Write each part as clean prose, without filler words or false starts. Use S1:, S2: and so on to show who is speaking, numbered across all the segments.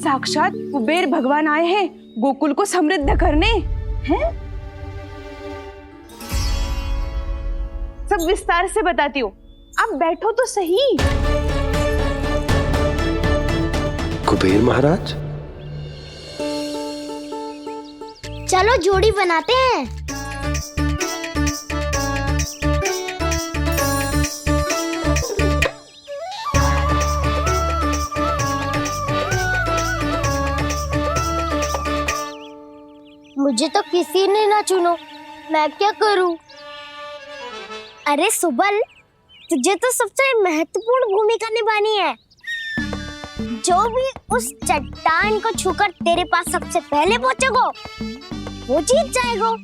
S1: साक्षात कुबेर भगवान आए हैं गोकुल को समृद्ध करने हैं। सब विस्तार से बताती हूँ, आप बैठो तो सही।
S2: कुबेर महाराज,
S3: चलो जोड़ी बनाते हैं। मुझे तो किसी ने ना चुनो, मैं क्या करूं? अरे सुबल, तुझे तो सबसे महत्वपूर्ण भूमिका निभानी है। जो भी उस चट्टान को छूकर तेरे पास सबसे पहले पहुंचेगा वो जीत जाएगा।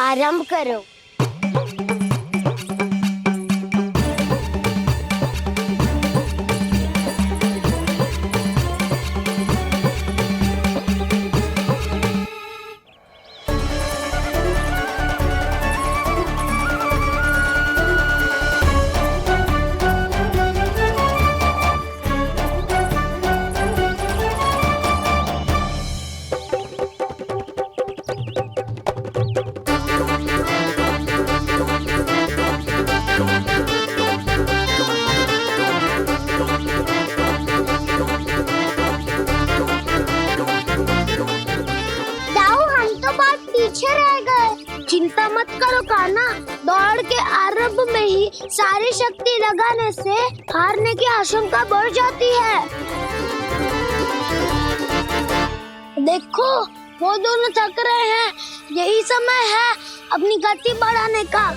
S3: आरंभ करो। चिंता मत करो कान्हा, दौड़ के आरंभ में ही सारी शक्ति लगाने से हारने की आशंका बढ़ जाती है। देखो वो दोनों थक रहे हैं, यही समय है अपनी गति बढ़ाने का।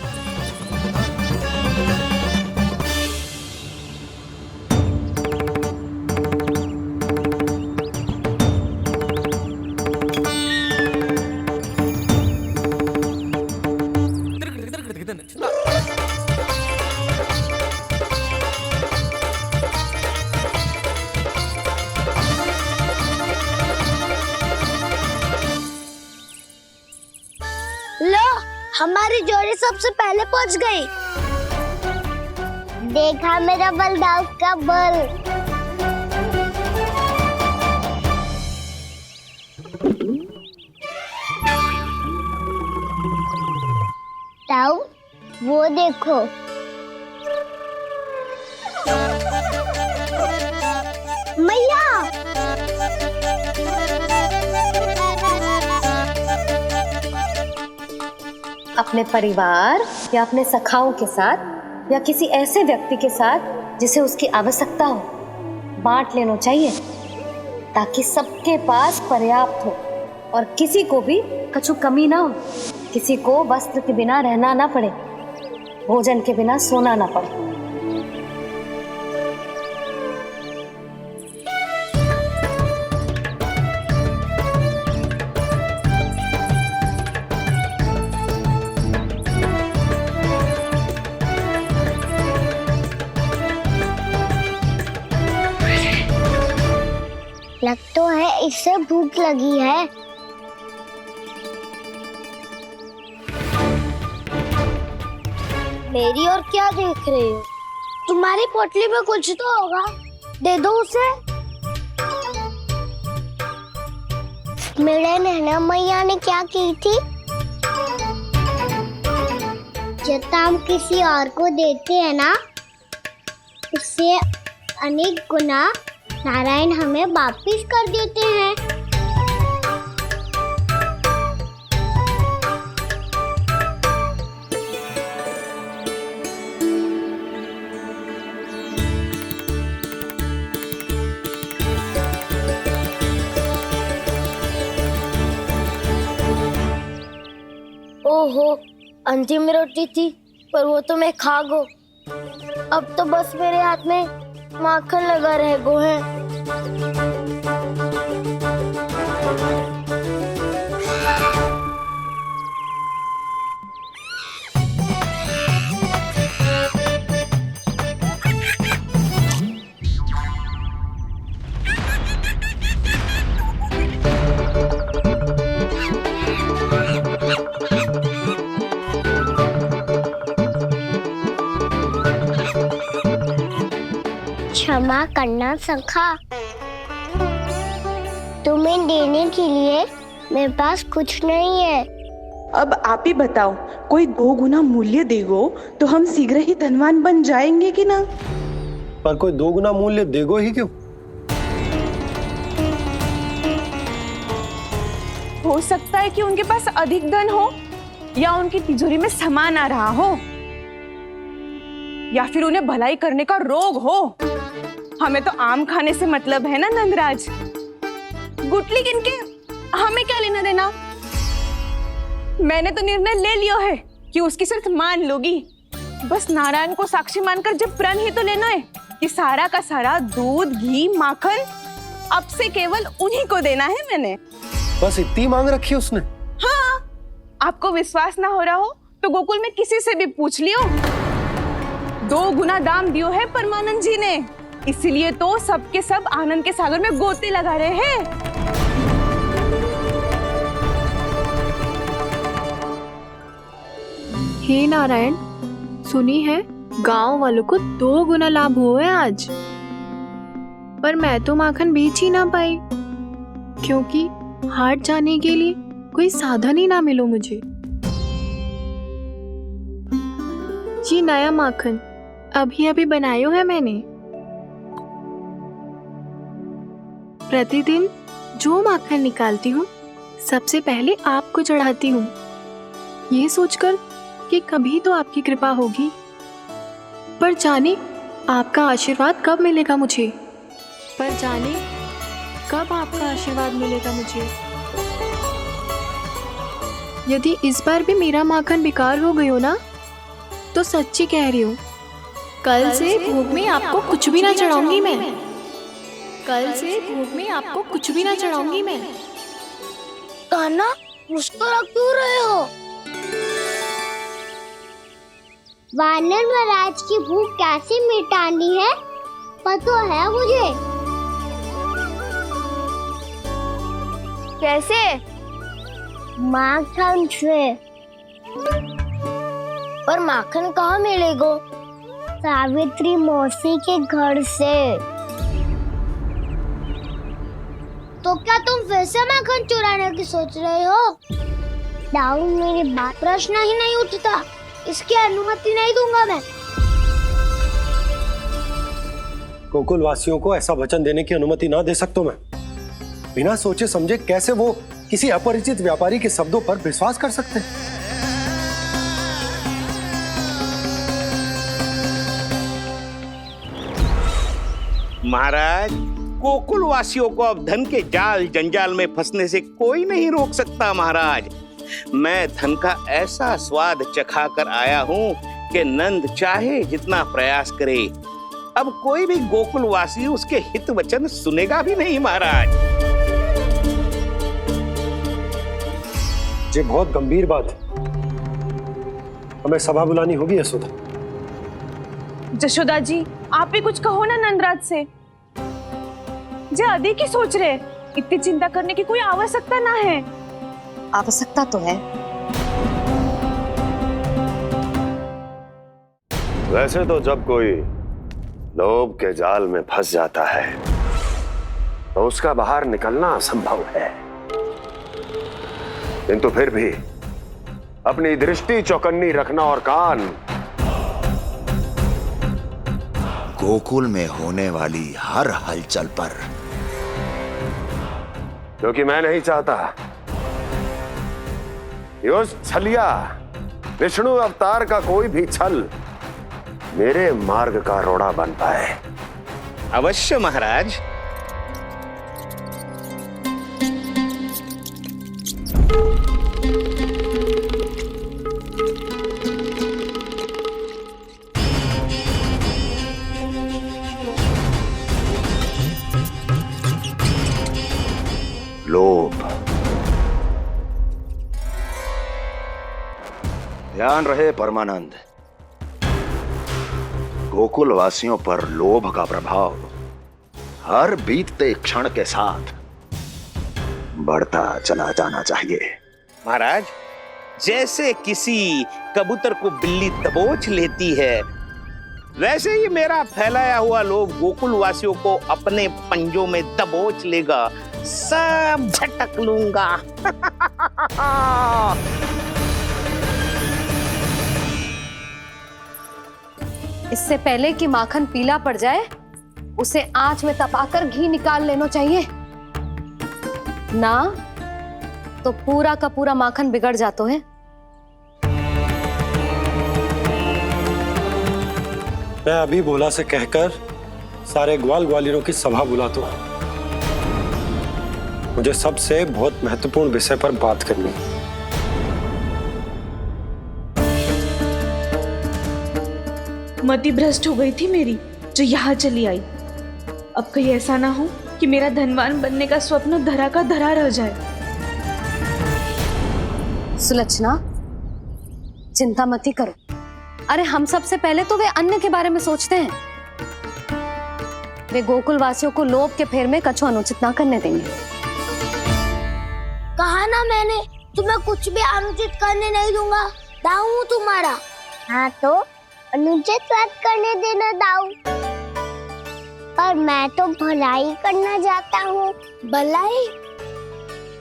S3: लो, हमारी जोड़ी सबसे पहले पहुंच गई। देखा मेरा बलदाव का बल। ताऊ, वो देखो। मैया,
S4: अपने परिवार या अपने सखाओं के साथ या किसी ऐसे व्यक्ति के साथ जिसे उसकी आवश्यकता हो बांट लेना चाहिए, ताकि सबके पास पर्याप्त हो और किसी को भी कुछ कमी ना हो, किसी को वस्त्र के बिना रहना ना पड़े, भोजन के बिना सोना ना पड़े।
S3: लग तो है इससे भूख लगी है। मेरी और क्या देख रहे हो? तुम्हारी पोटली में कुछ तो होगा, दे दो उसे। मेरे नैना मैया ने क्या की थी? जब हम किसी और को देते हैं ना, उससे अनेक गुना नारायण हमें वापिस कर देते हैं।
S5: ओहो, अंतिम रोटी थी पर वो तो मैं खा गो। अब तो बस मेरे हाथ में माखन लगा रह गो है।
S3: क्षमा करना सखा। तुम्हें देने के लिए मेरे पास कुछ नहीं है।
S1: अब आप ही बताओ, कोई 2 गुना मूल्य देगो तो हम शीघ्र ही धनवान बन जाएंगे कि ना?
S2: पर कोई 2 गुना मूल्य देगो ही क्यों?
S1: हो सकता है कि उनके पास अधिक धन हो, या उनकी तिजोरी में सामान आ रहा हो, या फिर उन्हें भलाई करने का रोग हो। हमें तो आम खाने से मतलब है ना नंदराज। गुटली किनके, हमें क्या लेना देना। मैंने तो निर्णय ले लिया है कि उसकी शर्त मान लोगी। बस नारायण को साक्षी मानकर जब प्रण ही तो लेना है कि सारा का सारा दूध, घी, माखन अब से केवल उन्हीं को देना है मैंने।
S2: बस इतनी मांग रखी है उसने?
S1: हाँ, आपको विश्वास ना हो रहा हो तो गोकुल में किसी से भी पूछ लियो। 2 गुना दाम दियो है परमानंद जी ने, इसीलिए तो सबके सब आनंद के सागर में गोते लगा रहे हैं।
S6: हे नारायण, सुनी है गांव वालों को 2 गुना लाभ हुआ है आज। पर मैं तो माखन बेच ही ना पाई, क्योंकि हाट जाने के लिए कोई साधन ही ना मिलो मुझे। ये नया माखन अभी अभी बनायो है मैंने। प्रतिदिन जो माखन निकालती हूँ सबसे पहले आपको चढ़ाती हूँ, ये सोचकर कि कभी तो आपकी कृपा होगी। पर जाने आपका आशीर्वाद कब मिलेगा मुझे, पर जाने कब आपका आशीर्वाद मिलेगा मुझे। यदि इस बार भी मेरा माखन बेकार हो गयो ना, तो सच्ची कह रही हूँ, कल से भोग में आपको कुछ भी ना चढ़ाऊंगी मैं। कल से भोग में आपको कुछ भी ना चढ़ाऊंगी मैं।
S5: कान्हा, मुस्कुरा क्यों रहे हो?
S3: वानर महाराज की भूख कैसे मिटानी है पता है मुझे।
S1: कैसे?
S3: माखन से।
S5: पर माखन कहाँ मिलेगा?
S3: सावित्री मौसी के घर से। तो क्या तुम फिर से माखन चुराने की सोच रहे हो? दाऊ, मेरी बात प्रश्न ही नहीं उठता, इसकी अनुमति नहीं दूंगा मैं।
S2: गोकुल वासियों को ऐसा वचन देने की अनुमति ना दे सकता मैं। बिना सोचे समझे कैसे वो किसी अपरिचित व्यापारी के शब्दों पर विश्वास कर सकते हैं?
S7: महाराज, गोकुल वासियों को अब धन के जाल जंजाल में फंसने से कोई नहीं रोक सकता। महाराज, मैं धन का ऐसा स्वाद चखा कर आया हूँ कि नंद चाहे जितना प्रयास करे, अब कोई भी गोकुल वासी उसके हित वचन सुनेगा भी नहीं। महाराज,
S2: ये बहुत गंभीर बात है, हमें सभा बुलानी होगी यशोदा।
S1: जशोदा जी, आप भी कुछ कहो ना नंदराज से। जे अधिक ही सोच रहे, इतनी चिंता करने की कोई आवश्यकता ना है।
S4: आवश्यकता तो है।
S8: वैसे तो जब कोई लोभ के जाल में फंस जाता है तो उसका बाहर निकलना असंभव है, किंतु फिर भी अपनी दृष्टि चौकन्नी रखना और कान
S9: गोकुल में होने वाली हर हलचल पर,
S8: क्योंकि मैं नहीं चाहता कि उस छलिया विष्णु अवतार का कोई भी छल मेरे मार्ग का रोड़ा बन पाए।
S7: अवश्य महाराज।
S9: लोभ। ध्यान रहे परमानंद, गोकुल वासियों पर लोभ का प्रभाव हर बीतते क्षण के साथ बढ़ता चला जाना चाहिए।
S7: महाराज, जैसे किसी कबूतर को बिल्ली दबोच लेती है, वैसे ही मेरा फैलाया हुआ लोभ गोकुल वासियों को अपने पंजों में दबोच लेगा, सब झटक लूंगा।
S4: इससे पहले कि माखन पीला पड़ जाए, उसे आंच में तपाकर घी निकाल लेना चाहिए, ना तो पूरा का पूरा माखन बिगड़ जाता है।
S2: मैं अभी भोला से कहकर सारे ग्वाल ग्वालियरों की सभा बुलाता हूं। मुझे सबसे बहुत महत्वपूर्ण विषय पर बात करनी है।
S1: मति भ्रष्ट हो गई थी मेरी, जो यहाँ चली आई। अब कहीं ऐसा ना हो कि मेरा धनवान बनने का स्वप्न धरा का धरा रह जाए।
S4: सुलक्षणा, चिंता मत ही करो। अरे हम सबसे पहले तो वे अन्न के बारे में सोचते हैं। वे गोकुल वासियों को लोभ के फेर में कछु अनुचित ना करने देंगे।
S5: कहा ना मैंने, तुम्हें कुछ भी अनुचित करने नहीं दूंगा। दाऊ हूँ तुम्हारा।
S3: हाँ तो अनुचित बात करने देना दाऊ, पर मैं तो भलाई करना चाहता हूँ।
S5: भलाई?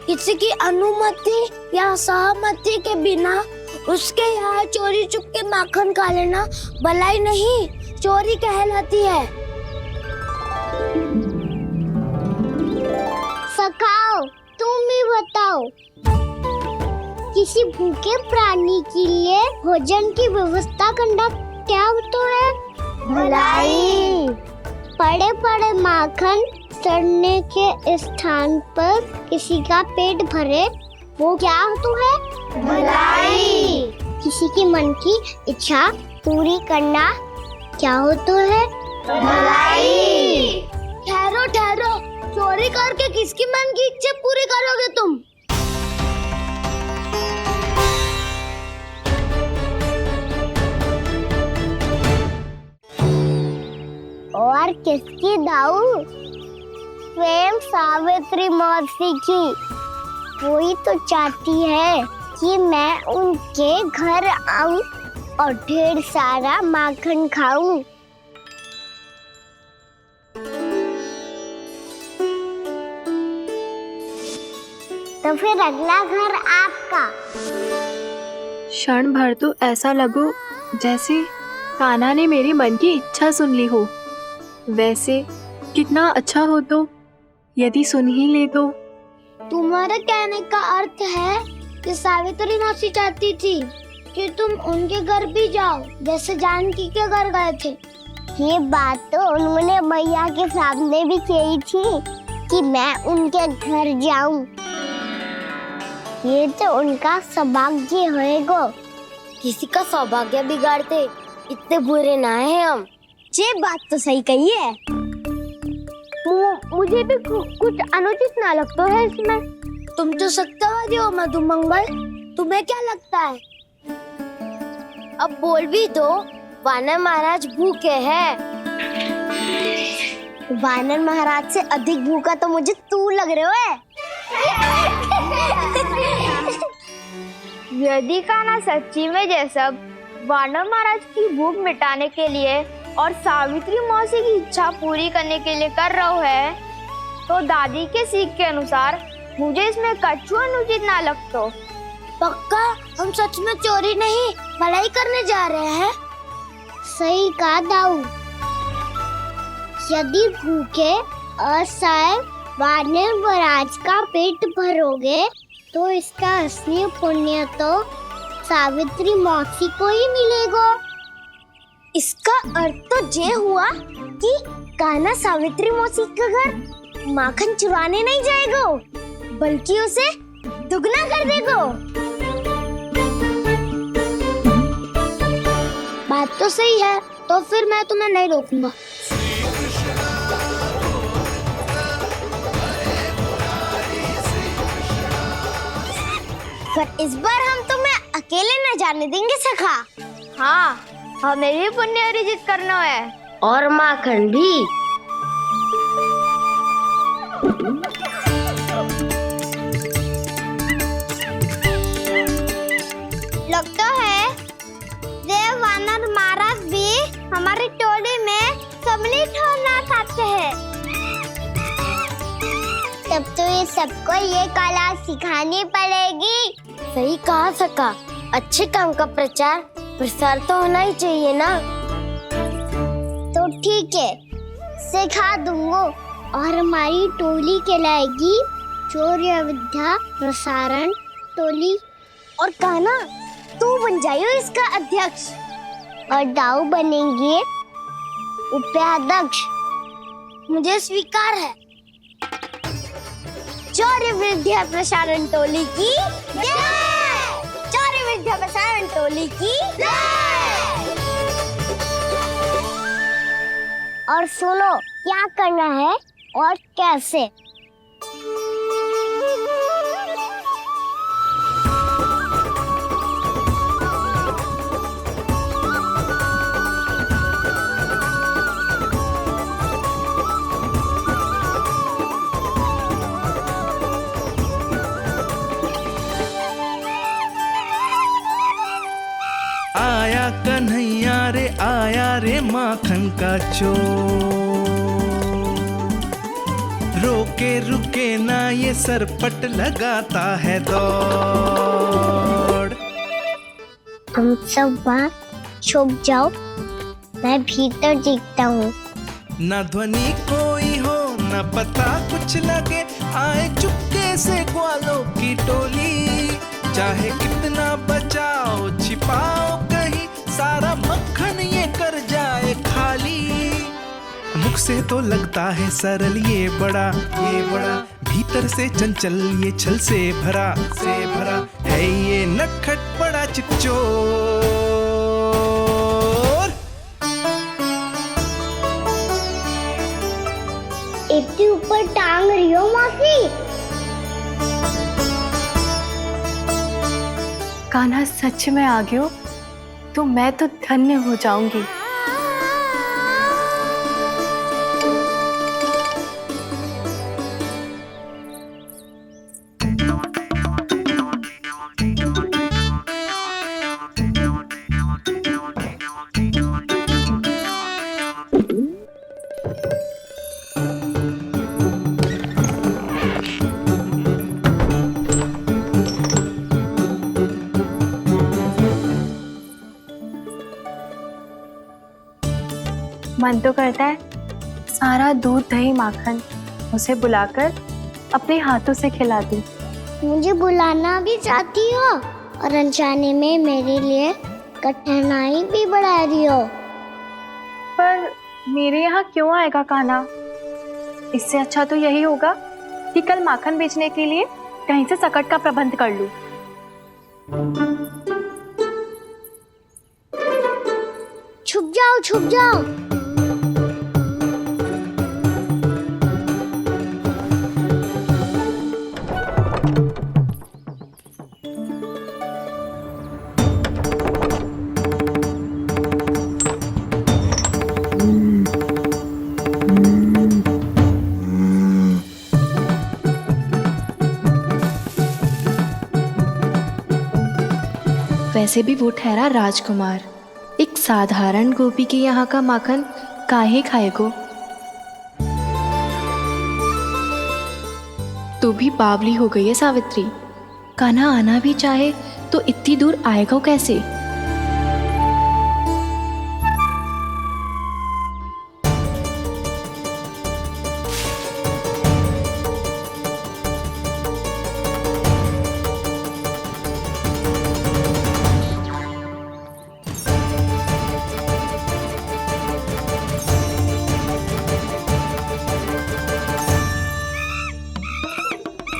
S5: किसी की अनुमति या सहमति के बिना उसके यहाँ चोरी चुप के माखन खा लेना भलाई नहीं, चोरी कहलाती है।
S3: सखाओ, तुम ही बताओ, किसी भूखे प्राणी के लिए भोजन की व्यवस्था करना क्या होता है? भलाई। पड़े पड़े माखन चढ़ने के स्थान पर किसी का पेट भरे, वो क्या होता है? भलाई। किसी की मन की इच्छा पूरी करना क्या होता है? भलाई।
S5: ठहरो ठहरो, चोरी करके किसकी मन की इच्छा पूरी करोगे तुम?
S3: और किसकी दाऊ? स्वयं सावित्री मौसी की। वही तो चाहती है कि मैं उनके घर आऊं और ढेर सारा माखन खाऊं। तो फिर अगला घर आपका।
S6: क्षण भर तो ऐसा लगो जैसे कान्हा ने मेरे मन की इच्छा सुन ली हो। वैसे कितना अच्छा हो तो यदि सुन ही ले तो।
S5: तुम्हारे कहने का अर्थ है कि सावित्री मौसी चाहती थी कि तुम उनके घर भी जाओ, जैसे जानकी के घर गए थे।
S3: ये बात तो उन्होंने मैया के सामने भी कही थी कि मैं उनके घर जाऊं। ये तो उनका सौभाग्य होएगा।
S5: किसी का सौभाग्य बिगाड़ते इतने बुरे ना है हम।
S3: ये बात तो सही कही है। मुझे भी कुछ अनुचित ना लगता है इसमें।
S5: तुम तो सत्यवादी हो मधुमंगल, तुम्हें क्या लगता है? अब बोल भी दो, वानर महाराज भूखे हैं।
S3: वानर महाराज से अधिक भूखा तो मुझे तू लग रहे हो।
S10: यदि कान्हा सच्ची में जैसा वानर महाराज की भूख मिटाने के लिए और सावित्री मौसी की इच्छा पूरी करने के लिए कर रहा है, तो दादी के सीख के अनुसार मुझे इसमें कछु अनुचित ना लगता।
S5: पक्का हम सच में चोरी नहीं भलाई करने जा रहे हैं।
S3: सही कहा दाऊ। यदि भूखे असहाय वानर महाराज का पेट भरोगे तो इसका असली पुण्य तो सावित्री मौसी को ही मिलेगा।
S5: इसका अर्थ तो ये हुआ कि कान्हा सावित्री मौसी के घर माखन चुराने नहीं जाएगा, बल्कि उसे दुगना कर देगा। बात तो सही है, तो फिर मैं तुम्हें नहीं रोकूंगा।
S3: पर इस बार हम तुम्हें अकेले न जाने देंगे सखा।
S10: हाँ, हमें भी पुण्य अर्जित करना है
S5: और माखन भी।
S3: लगता है देव वानर महाराज भी हमारी टोली ऑमलेट होना खाते हैं। तब तो ये सबको ये कला सिखानी पड़ेगी।
S5: सही कहा सका, अच्छे काम का प्रचार प्रसार तो होना ही चाहिए ना।
S3: तो ठीक है, सिखा दूंगा। और हमारी टोली कहलाएगी शौर्य विद्या प्रसारण टोली। और कान्हा, तू बन जाइयो इसका अध्यक्ष और दाऊ बनेंगे उपाध्यक्ष।
S5: मुझे स्वीकार है।
S3: शौर्य विद्या प्रसारण टोली की जय! शौर्य विद्या प्रसारण टोली की जय! और सुनो क्या करना है और कैसे।
S11: आया कन्हैया रे आया रे माखन का चोर, रोके रुके ना ये सरपट लगाता है दौड़।
S3: तुम सब वहाँ छुप जाओ, मैं भीतर देखता हूँ।
S11: ना ध्वनि कोई हो ना पता कुछ लगे, आए चुपके से ग्वालों की टोली। चाहे कितना बचाओ छिपाओ कहीं, सारा मक्खन ये कर जाए खाली। मुख से तो लगता है सरल ये बड़ा भीतर से चंचल ये छल से भरा है ये नटखट बड़ा चिच्चोर।
S3: इतनी ऊपर टांग रही हो मासी।
S6: कान्हा सच में आ गयो तो मैं तो धन्य हो जाऊंगी। मन तो करता है सारा दूध दही माखन उसे बुलाकर अपने हाथों से खिला दूं।
S3: मुझे बुलाना भी चाहती हो और अनजाने में मेरे लिए कठिनाई भी बढ़ा रही हो।
S6: पर मेरे यहाँ क्यों आएगा कान्हा? इससे अच्छा तो यही होगा कि कल माखन बेचने के लिए कहीं से सकट का प्रबंध कर लूं।
S3: छुप जाओ छुप जाओ।
S6: वैसे भी वो ठहरा राजकुमार, एक साधारण गोपी के यहाँ का माखन काहे खाएगो। तो भी बावली हो गई है सावित्री। कान्हा आना भी चाहे तो इतनी दूर आएगा कैसे?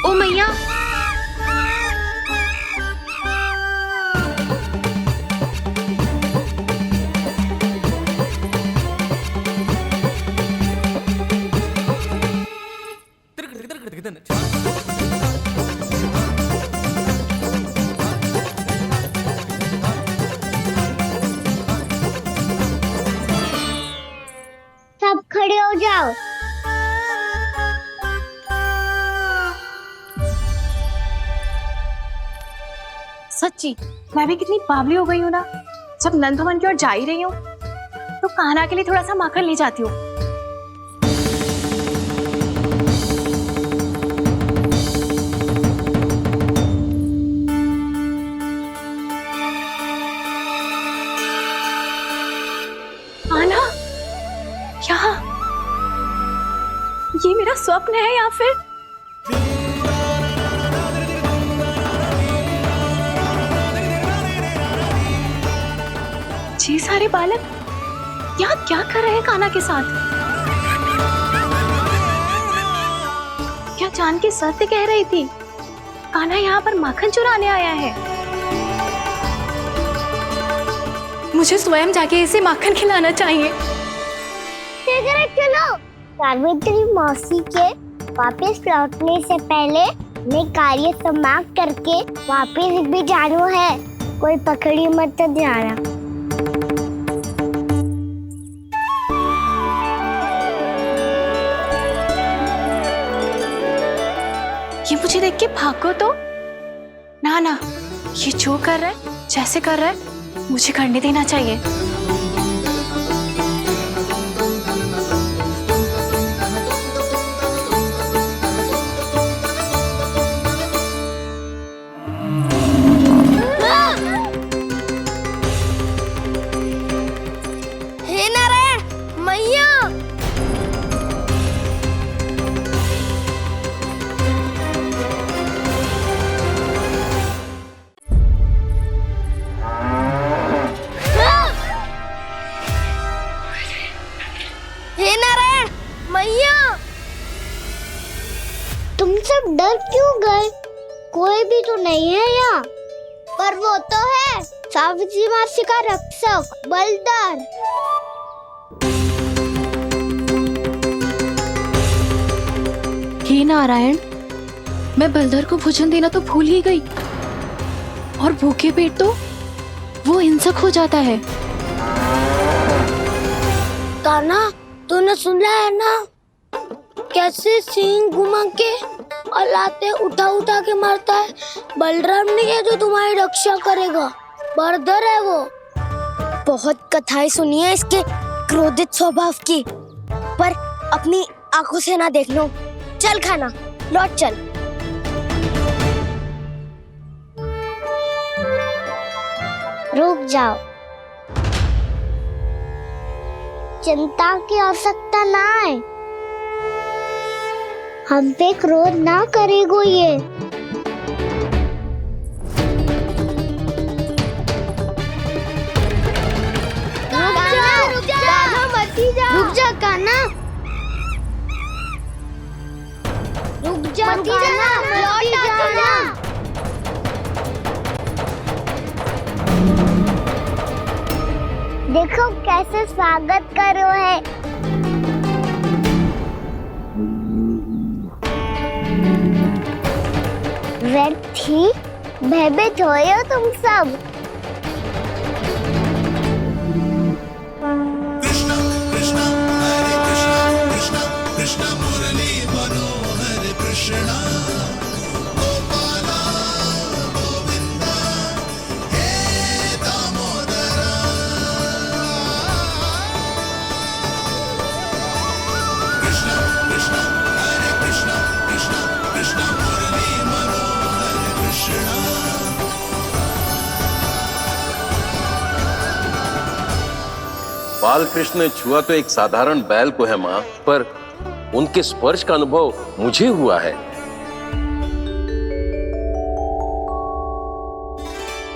S6: ओ मैया,
S3: सब खड़े हो जाओ।
S6: सच्ची मैं भी कितनी बावली हो गई हूँ ना। जब नंदवन की ओर जा ही रही हूँ तो कान्हा के लिए थोड़ा सा माखन ले जाती हूँ। स्वप्न है या फिर ये सारे बालक यहाँ क्या कर रहे हैं कान्हा के साथ? क्या जानकी सत्य कह रही थी? कान्हा यहाँ पर माखन चुराने आया है। मुझे स्वयं जाके इसे माखन खिलाना चाहिए।
S3: चलो सावित्री मौसी के वापस लौटने से पहले मैं कार्य समाप्त करके वापस भी जाना है। कोई पकड़ी मत जाना।
S6: ये मुझे देख के भागो तो ना ना, ये जो कर रहा है जैसे कर रहा है मुझे करने देना चाहिए।
S5: हे नारायण मैया, हे नारायण मैया,
S3: तुम सब डर क्यों गए? कोई भी तो नहीं है यहाँ। पर वो तो है, सावित्री मासी का रक्षक बलदार।
S6: हे नारायण, मैं बलधर को भोजन देना तो भूल ही गई, और भूखे पेट तो वो हिंसक हो जाता है।
S5: कान्हा तूने सुना है ना कैसे सींग घुमा के और लाते उठा उठा के मारता है? बलराम नहीं है जो तुम्हारी रक्षा करेगा, बलधर है वो। बहुत कथाएं सुनी है इसके क्रोधित स्वभाव की, पर अपनी आंखों से ना देख लो। चल खाना, लौट चल।
S3: रुक जाओ, चिंता की आवश्यकता ना है। हम पे क्रोध ना करेगो ये। रुक जा कान्हा, रुक जा कान्हा, लौट जाना। देखो कैसे स्वागत करो है। व्यर्थी भयभीत हो तुम सब।
S12: बाल कृष्ण ने छुआ तो एक साधारण बैल को है माँ, पर उनके स्पर्श का अनुभव मुझे हुआ है।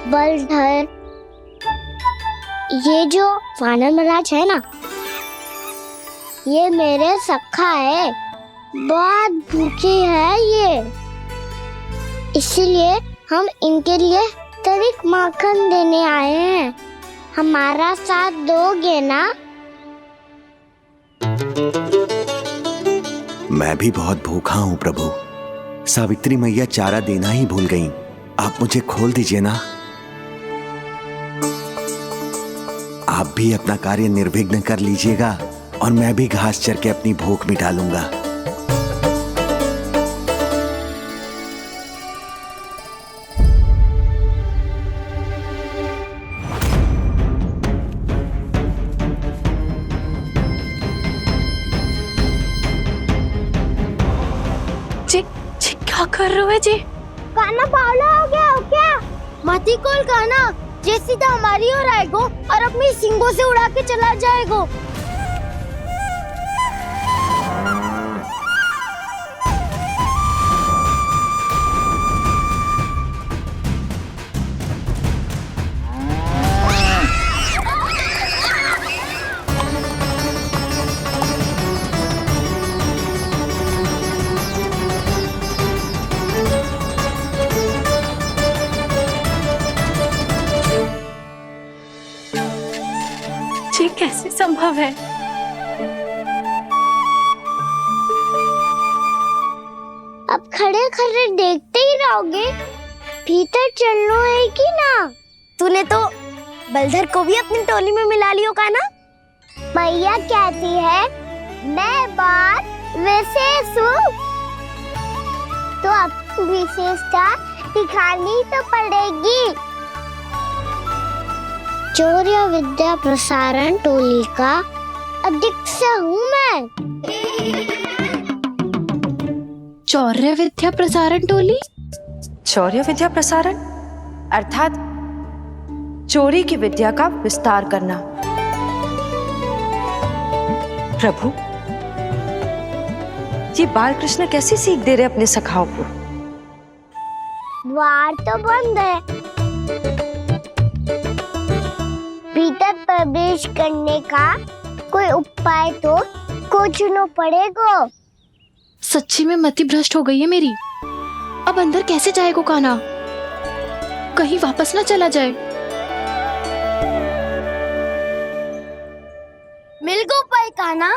S3: बलधर, ये जो वानर महाराज है ना, ये मेरे सखा है। बहुत भूखे है ये, इसीलिए हम इनके लिए तरीक माखन देने आए हैं। हमारा साथ दोगे ना?
S13: मैं भी बहुत भूखा हूँ प्रभु। सावित्री मैया चारा देना ही भूल गईं। आप मुझे खोल दीजिए ना। आप भी अपना कार्य निर्विघ्न कर लीजिएगा और मैं भी घास चर के अपनी भूख मिटा लूंगा।
S6: क्या कर रहे हो जी?
S3: कान्हा पावला हो गया हो क्या? मती कोल कान्हा, जे सीधा हमारी ओर आएगो और अपनी सींगों से उड़ा के चला जाएगो।
S6: संभव है।
S3: अब खड़े खड़े देखते ही रहोगे? भीतर चलना है कि ना? तूने तो बलधर को भी अपनी टोली में मिला लियो का ना? मैया कहती है मैं बात विशेष हूँ, तो अपनी विशेषता दिखानी तो पड़ेगी। चौर्य विद्या प्रसारण टोली का अध्यक्ष हूँ मैं।
S6: चौर्य विद्या प्रसारण टोली?
S14: चौर्य विद्या प्रसारण अर्थात चोरी की विद्या का विस्तार करना। प्रभु, ये बाल कृष्ण कैसी सीख दे रहे अपने सखाओं को?
S3: द्वार तो बंद है, भीतर प्रवेश करने का कोई उपाय तो खोजना पड़ेगा।
S6: सच्ची में मति भ्रष्ट हो गई है मेरी। अब अंदर कैसे जाएगा कान्हा? कहीं वापस ना चला जाए।
S3: मिल गो उपाय कान्हा।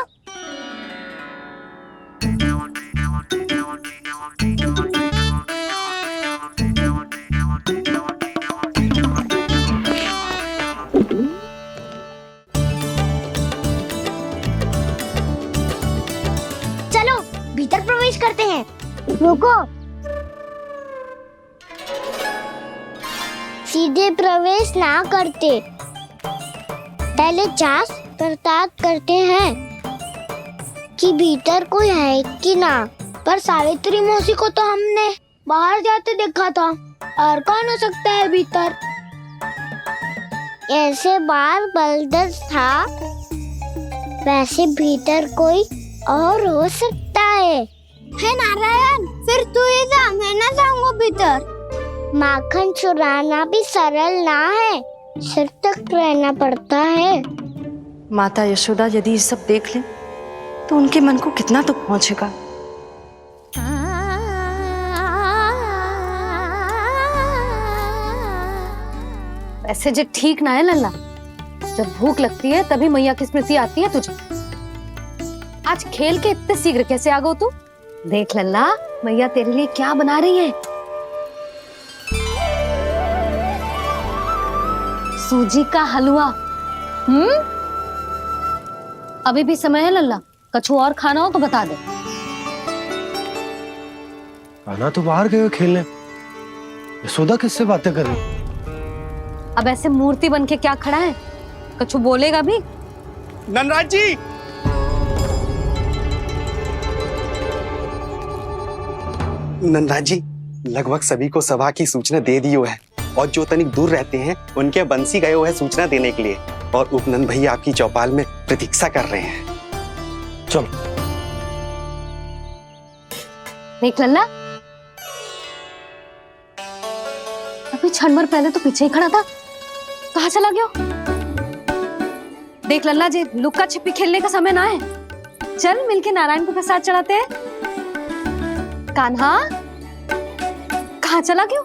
S3: चलो भीतर प्रवेश करते हैं। रुको, सीधे प्रवेश ना करते, पहले जांच पड़ताल करते हैं कि भीतर कोई है कि ना। पर सावित्री मौसी को तो हमने बाहर जाते देखा था, और कौन हो सकता है भीतर? ऐसे बार बलदर था, वैसे भीतर कोई और हो सकता है नारायण? फिर तू ही जा, मैं ना जाऊंगा भीतर। माखन चुराना भी सरल ना है, सिर तक रहना पड़ता है।
S14: माता यशोदा यदि ये सब देख लें तो उनके मन को कितना दुख पहुंचेगा।
S4: ऐसे जो ठीक ना है लल्ला। जब भूख लगती है तभी मैया की स्मृति आती है तुझे। आज खेल के इतने शीघ्र कैसे आ गो तू? देख लल्ला, मैया तेरे लिए क्या बना रही है। सूजी का हलवा। अभी भी समय है लल्ला, कछु और खाना हो तो बता दे।
S2: कान्हा तो बाहर गए खेलने, यशोदा किससे बातें कर रही?
S4: अब ऐसे मूर्ति बन के क्या खड़ा है? कछु बोलेगा भी?
S7: नंदराज जी,
S15: नंदराज जी, लगभग सभी को सभा की सूचना दे दी है, और जो तनिक दूर रहते हैं उनके बंसी गए हुए हैं सूचना देने के लिए, और उपनंद भैया आपकी चौपाल में प्रतीक्षा कर रहे हैं।
S2: चलो।
S4: देख लल्ला, अभी क्षण भर पहले तो पीछे ही खड़ा था, कहाँ चला गया? देख लल्ला जी, लुक्का छिपी खेलने का समय ना है। चल मिलके नारायण को प्रसाद चढ़ाते हैं। कान्हा, कहाँ चला गया?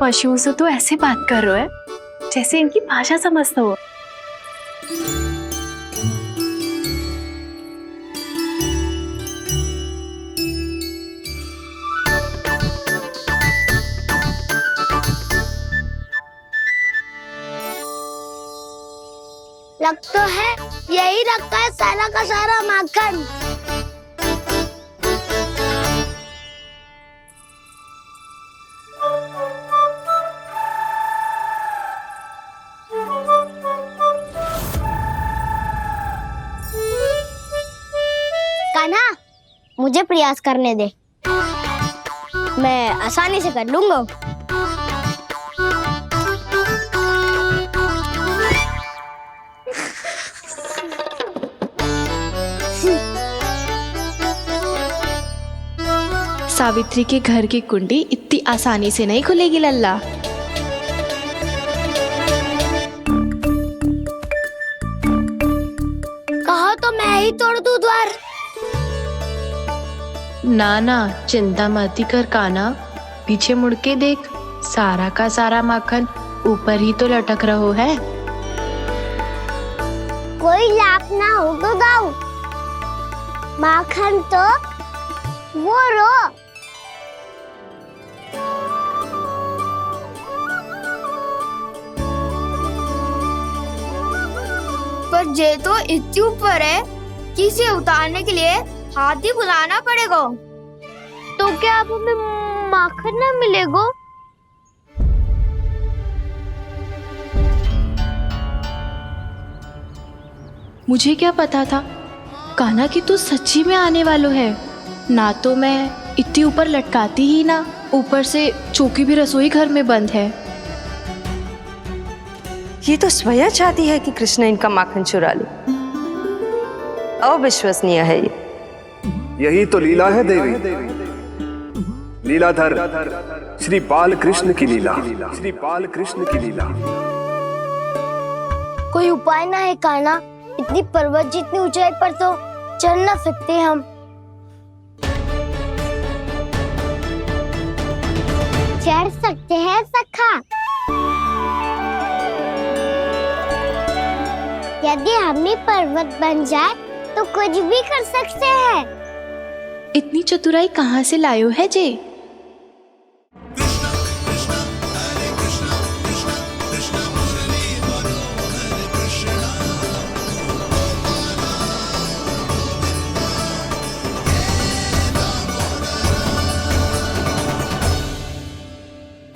S6: पशुओं से तो ऐसे बात कर रहे हो जैसे इनकी भाषा समझते हो।
S3: लग तो है यही रखा है सारा का सारा माखन। कान्हा, मुझे प्रयास करने दे, मैं आसानी से कर लूंगा।
S6: सावित्री के घर की कुंडी इतनी आसानी से नहीं खुलेगी लल्ला।
S5: कहा तो मैं ही तोड़ दूं द्वार।
S14: ना ना, चिंता मत कर काना, पीछे मुड़ के देख, सारा का सारा माखन ऊपर ही तो लटक रहो है।
S3: कोई लाभ ना हो तो दाऊ, माखन तो वो रो।
S10: पर जे तो इतनी ऊपर है कि इसे उतारने के लिए हाथी बुलाना पड़ेगा।
S3: तो क्या अब हमें माखन ना मिलेगा?
S6: मुझे क्या पता था कान्हा कि तू सच्ची में आने वालो है। ना तो मैं इतनी ऊपर लटकाती ही ना, ऊपर से चौकी भी रसोई घर में बंद है।
S14: ये तो स्वयं चाहती है कि कृष्ण इनका माखन चुरा ले। अविश्वसनीय है ये।
S8: यही तो लीला है देवी, लीलाधर श्री बाल कृष्ण की लीला, श्री बाल कृष्ण की लीला।
S3: कोई उपाय ना है कान्हा? इतनी पर्वत जितनी ऊंचाई पर तो चढ़ ना सकते हम। चढ़ सकते हैं सखा, यदि हम भी पर्वत बन जाए तो कुछ भी कर सकते हैं।
S6: इतनी चतुराई कहाँ से लायो है जे?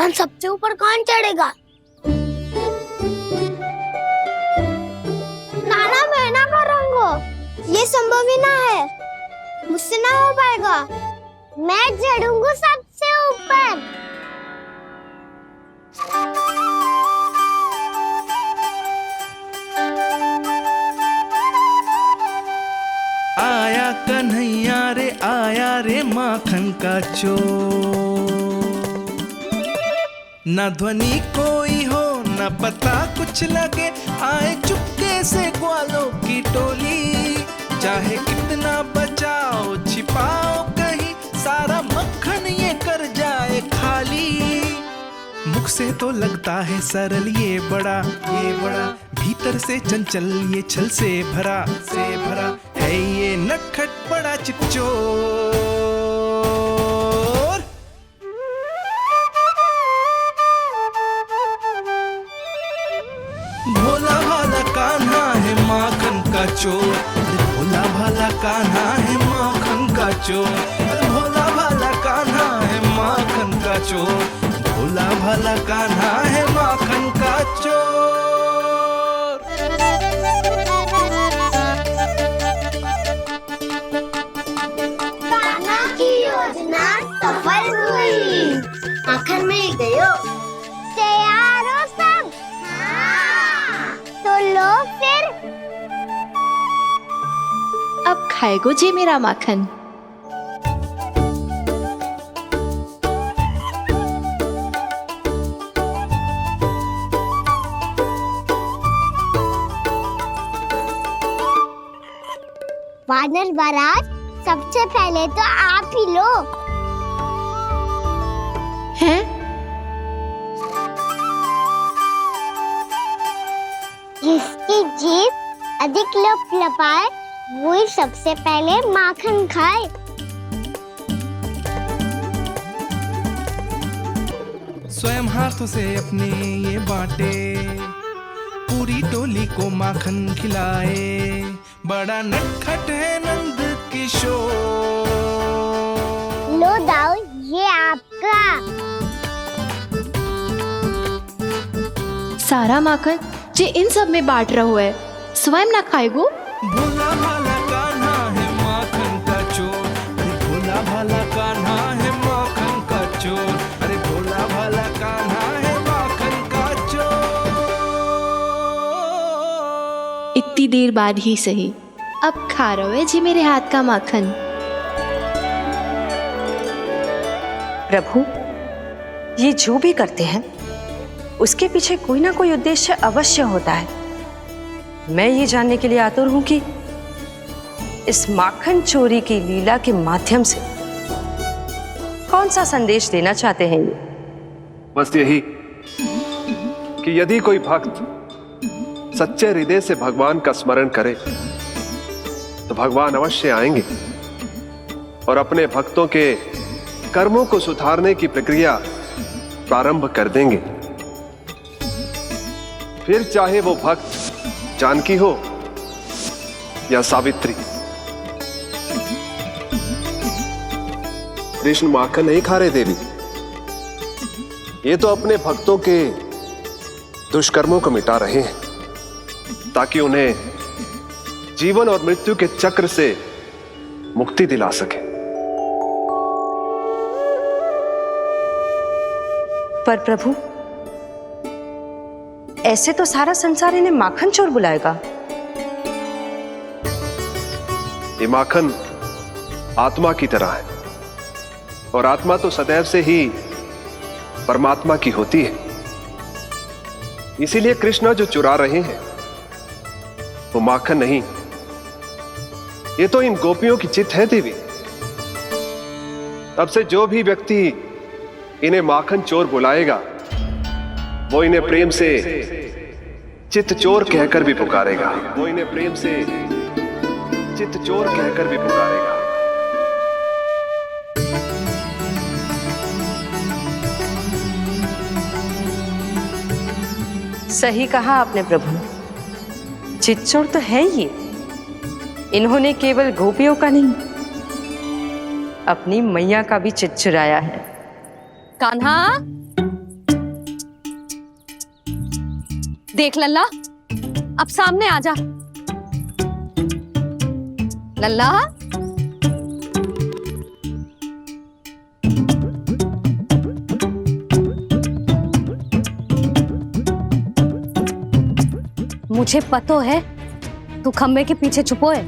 S5: हम सबसे ऊपर कौन चढ़ेगा?
S3: नाना मैं ना करूँगा, ये संभव ही ना है, मुझसे ना हो पाएगा। मैं चढ़ूंगा सबसे ऊपर।
S11: आया कन्हैया रे आया रे माखन का चोर, न ध्वनि कोई हो न पता कुछ लगे, आए चुपके से ग्वालों की टोली। चाहे कितना बचाओ छिपाओ कहीं, सारा मक्खन ये कर जाए खाली। मुख से तो लगता है सरल ये बड़ा भीतर से चंचल ये छल से भरा है ये नटखट बड़ा चिकचोर। भोला भाला कान्हा है माखन का चोर, भोला भाला कान्हा है माखन का चोर, भोला भाला कान्हा है माखन का चोर, भोला भाला कान्हा है माखन का चोर।
S3: कान्हा की योजना सफल हुई, माखन मिल गयो। तैयार हो सब? तो लो फिर।
S6: अब खाएगो जे मेरा माखन।
S3: वानर महाराज, सबसे पहले तो आप ही लो।
S6: हैं?
S3: जिसकी जीभ अधिक लपलपाए वही सबसे पहले माखन खाए।
S11: स्वयं हाथों से अपने ये बांटे, पूरी टोली को माखन खिलाए, बड़ा नटखट है नंद किशोर।
S3: लो दाऊ, ये आपका।
S6: सारा माखन जे इन सब में बांट रहो है, स्वयं ना खाएगो।
S11: भोला भाला कान्हा है माखन का चोर, अरे भोला भाला कान्हा है माखन का चोर, अरे भोला भाला कान्हा है माखन का चोर।
S6: इतनी देर बाद ही सही, अब खा रहो है जी मेरे हाथ का माखन।
S16: प्रभु, ये जो भी करते हैं उसके पीछे कोई ना कोई उद्देश्य अवश्य होता है। मैं ये जानने के लिए आतुर हूं कि इस माखन चोरी की लीला के माध्यम से कौन सा संदेश देना चाहते हैं ये?
S17: बस यही कि यदि कोई भक्त सच्चे हृदय से भगवान का स्मरण करे तो भगवान अवश्य आएंगे और अपने भक्तों के कर्मों को सुधारने की प्रक्रिया प्रारंभ कर देंगे। फिर चाहे वो भक्त जानकी हो या सावित्री। कृष्ण माखन नहीं खा रहे देवी, ये तो अपने भक्तों के दुष्कर्मों को मिटा रहे हैं ताकि उन्हें जीवन और मृत्यु के चक्र से मुक्ति दिला सके।
S16: पर प्रभु, ऐसे तो सारा संसार इन्हें माखन चोर बुलाएगा।
S17: ये माखन आत्मा की तरह है और आत्मा तो सदैव से ही परमात्मा की होती है। इसीलिए कृष्ण जो चुरा रहे हैं वो माखन नहीं, ये तो इन गोपियों की चित है देवी। तब से जो भी व्यक्ति इन्हें माखन चोर बुलाएगा वो इन्हें प्रेम से चित चोर कहकर भी पुकारेगा। वो इन्हें प्रेम से चित चोर कहकर भी पुकारेगा।
S16: सही कहा आपने प्रभु, चितचोर तो है ये। इन्होंने केवल गोपियों का नहीं, अपनी मैया का भी चित चुराया है।
S1: कान्हा, देख लल्ला, अब सामने आ जा। लल्ला, मुझे पतो है तू खम्बे के पीछे छुपो है।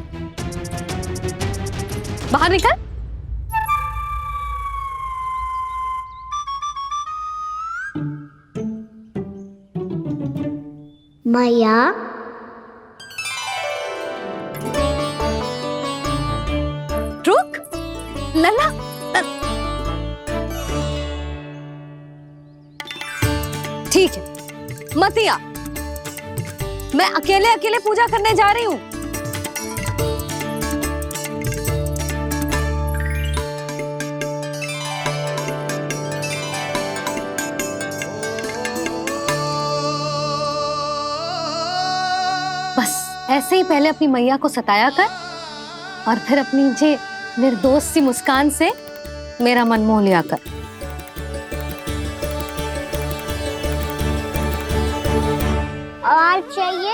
S1: बाहर निकल।
S3: मैया,
S1: रुक लल्ला, ठीक है मत आ, मैं अकेले अकेले पूजा करने जा रही हूँ। बस ऐसे ही पहले अपनी मैया को सताया कर और फिर अपनी जे निर्दोष सी मुस्कान से मेरा मन मोह लिया कर।
S3: और चाहिए?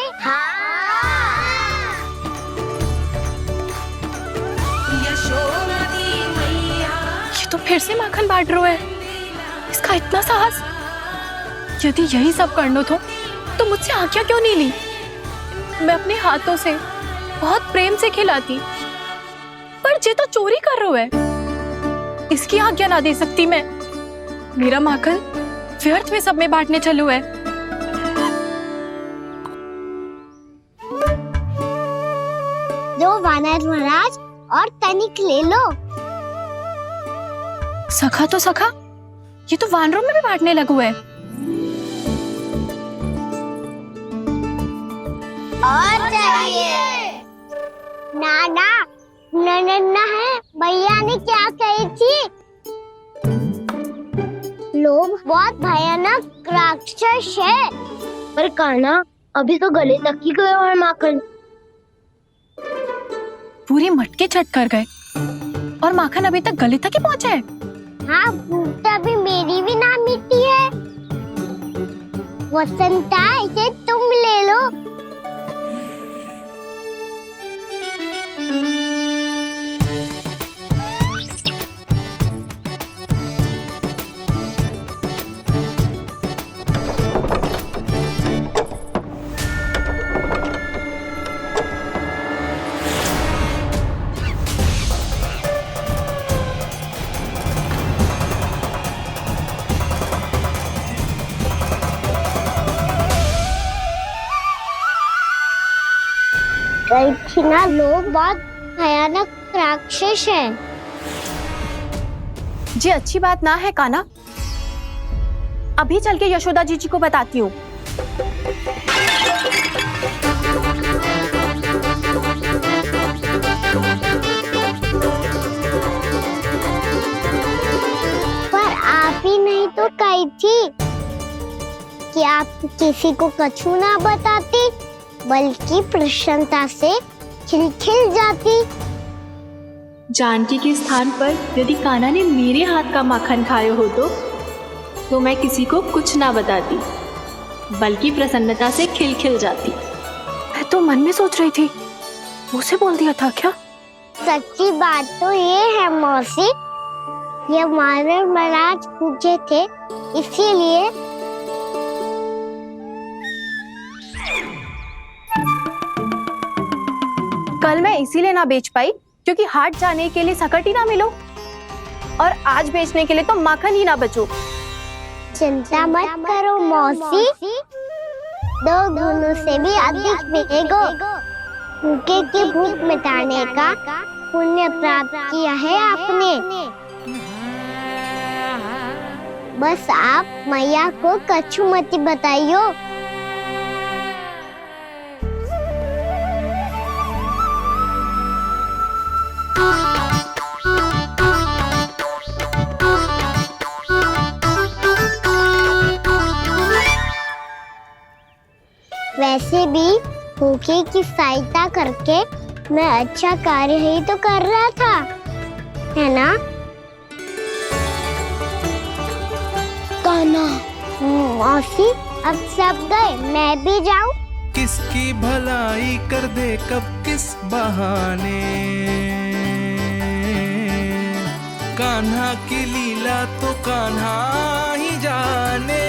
S6: ये तो फिर से माखन बांट रहा है। इसका इतना साहस। यदि यही सब करना तो मुझसे आज्ञा क्यों नहीं ली? मैं अपने हाथों से बहुत प्रेम से खिलाती, पर ये तो चोरी कर रहा है। इसकी आज्ञा ना दे सकती मैं। मेरा माखन व्यर्थ में सब में बांटने चलू है।
S3: दो वानर महाराज और तनिक ले लो।
S6: सखा तो सखा, ये तो वानरों में भी बांटने लगू है।
S3: और चाहिए? नाना, नन्ना है, भैया ने क्या कही थी? लोभ बहुत भयानक राक्षस है। पर कान्हा, अभी तो गले तक ही गया है माखन।
S6: पूरी मटके छट कर गए और माखन अभी तक गले तक ही पहुंचा है।
S3: हाँ, तभी मेरी भी ना मिट्टी है। वसंता, इसे तुम ले लो। गई थी ना, लोग बहुत भयानक राक्षस हैं।
S6: जी अच्छी बात ना है कान्हा, अभी चल के यशोदा जी को बताती हूँ।
S3: पर आप ही नहीं तो कही थी कि आप किसी को कछु ना बताती, बल्कि प्रसन्नता से खिलखिल जाती।
S6: जानकी के स्थान पर यदि कान्हा ने मेरे हाथ का माखन खाया हो तो मैं किसी को कुछ ना बताती, बल्कि प्रसन्नता से खिलखिल जाती। मैं तो मन में सोच रही थी, मुझसे बोल दिया था क्या?
S3: सच्ची बात तो ये है मौसी, ये मानव महाराज पूछे थे, इसीलिए
S6: कल मैं इसीलिए ना बेच पाई क्योंकि हाट जाने के लिए सकट ही ना मिलो, और आज बेचने के लिए तो माखन ही ना बचो।
S3: चिंता मत करो मौसी, 2 गुनों से भी अधिक मिलेगा। भूखे की भूख मिटाने का पुण्य प्राप्त किया है आपने। बस आप मैया को कछु मत बताइयो। वैसे भी भूखे की सहायता करके मैं अच्छा कार्य ही तो कर रहा था, है ना? कान्हा, मौसी अब सब गए, मैं भी जाऊं?
S11: किसकी भलाई कर दे कब किस बहाने, कान्हा की लीला तो कान्हा ही जाने।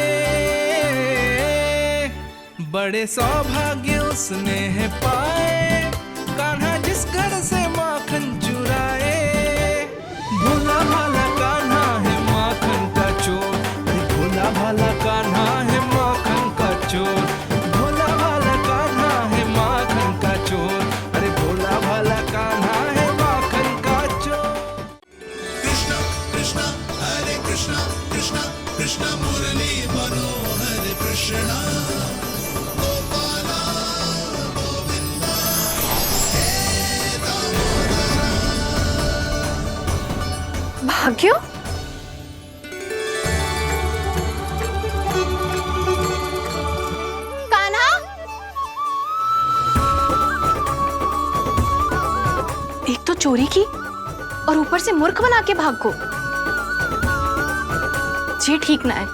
S11: बड़े सौभाग्य उसने है पाए, कान्हा जिस घर से माखन चुराए। भोला भाला कान्हा है माखन का चोर, भोला भाला कान्हा है माखन का चोर, भोला भाला कान्हा है माखन का चोर, अरे भोला भाला कान्हा है माखन का चोर।
S18: कृष्णा कृष्णा हरे कृष्णा, कृष्णा कृष्णा मुरली मनोहर कृष्णा।
S6: भाग्य, कान्हा, एक तो चोरी की और ऊपर से मूर्ख बना के भागो। ये ठीक ना है,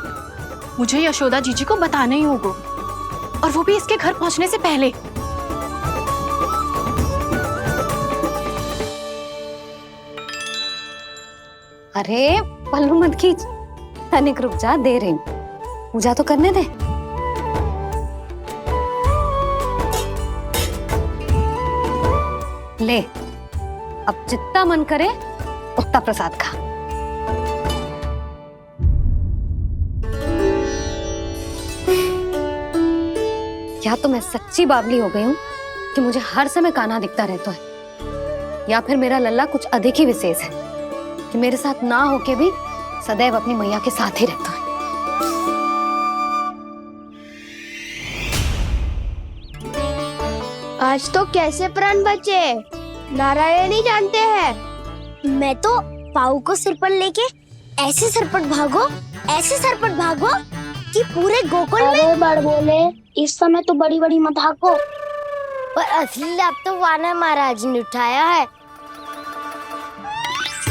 S6: मुझे यशोदा जीजी को बताना ही होगा, और वो भी इसके घर पहुंचने से पहले।
S4: अरे पल्लू मत खींच, तनिक रुक जा, दे रही हूँ, पूजा तो करने दे। ले, अब जितना मन करे उतना प्रसाद खा। या तो मैं सच्ची बावली हो गई हूँ कि मुझे हर समय कान्हा दिखता रहता है, या फिर मेरा लल्ला कुछ अधिक ही विशेष है कि मेरे साथ ना होके भी सदैव अपनी मैया के साथ ही रहता है।
S5: आज तो कैसे प्राण बचे नारायण ही जानते हैं।
S3: मैं तो पाऊ को सिर पर लेके ऐसे सरपट भागो, ऐसे सरपट भागो कि पूरे गोकुल में।
S5: बड़ बोले, इस समय तो बड़ी बड़ी मत भागो।
S3: पर असली लाभ तो वानर महाराज ने उठाया है।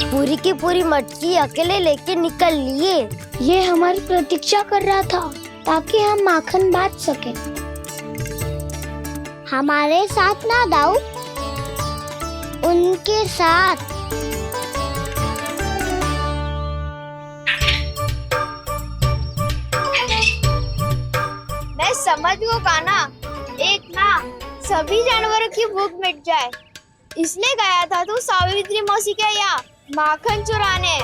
S3: पूरी की पूरी मटकी अकेले लेके निकल लिए।
S5: ये हमारी प्रतीक्षा कर रहा था ताकि हम माखन बांट सके।
S3: हमारे साथ ना दाऊ, उनके साथ।
S10: मैं समझ गो कान्हा, एक ना सभी जानवरों की भूख मिट जाए, इसलिए गया था तू सावित्री मौसी के यहाँ माखन चुराने।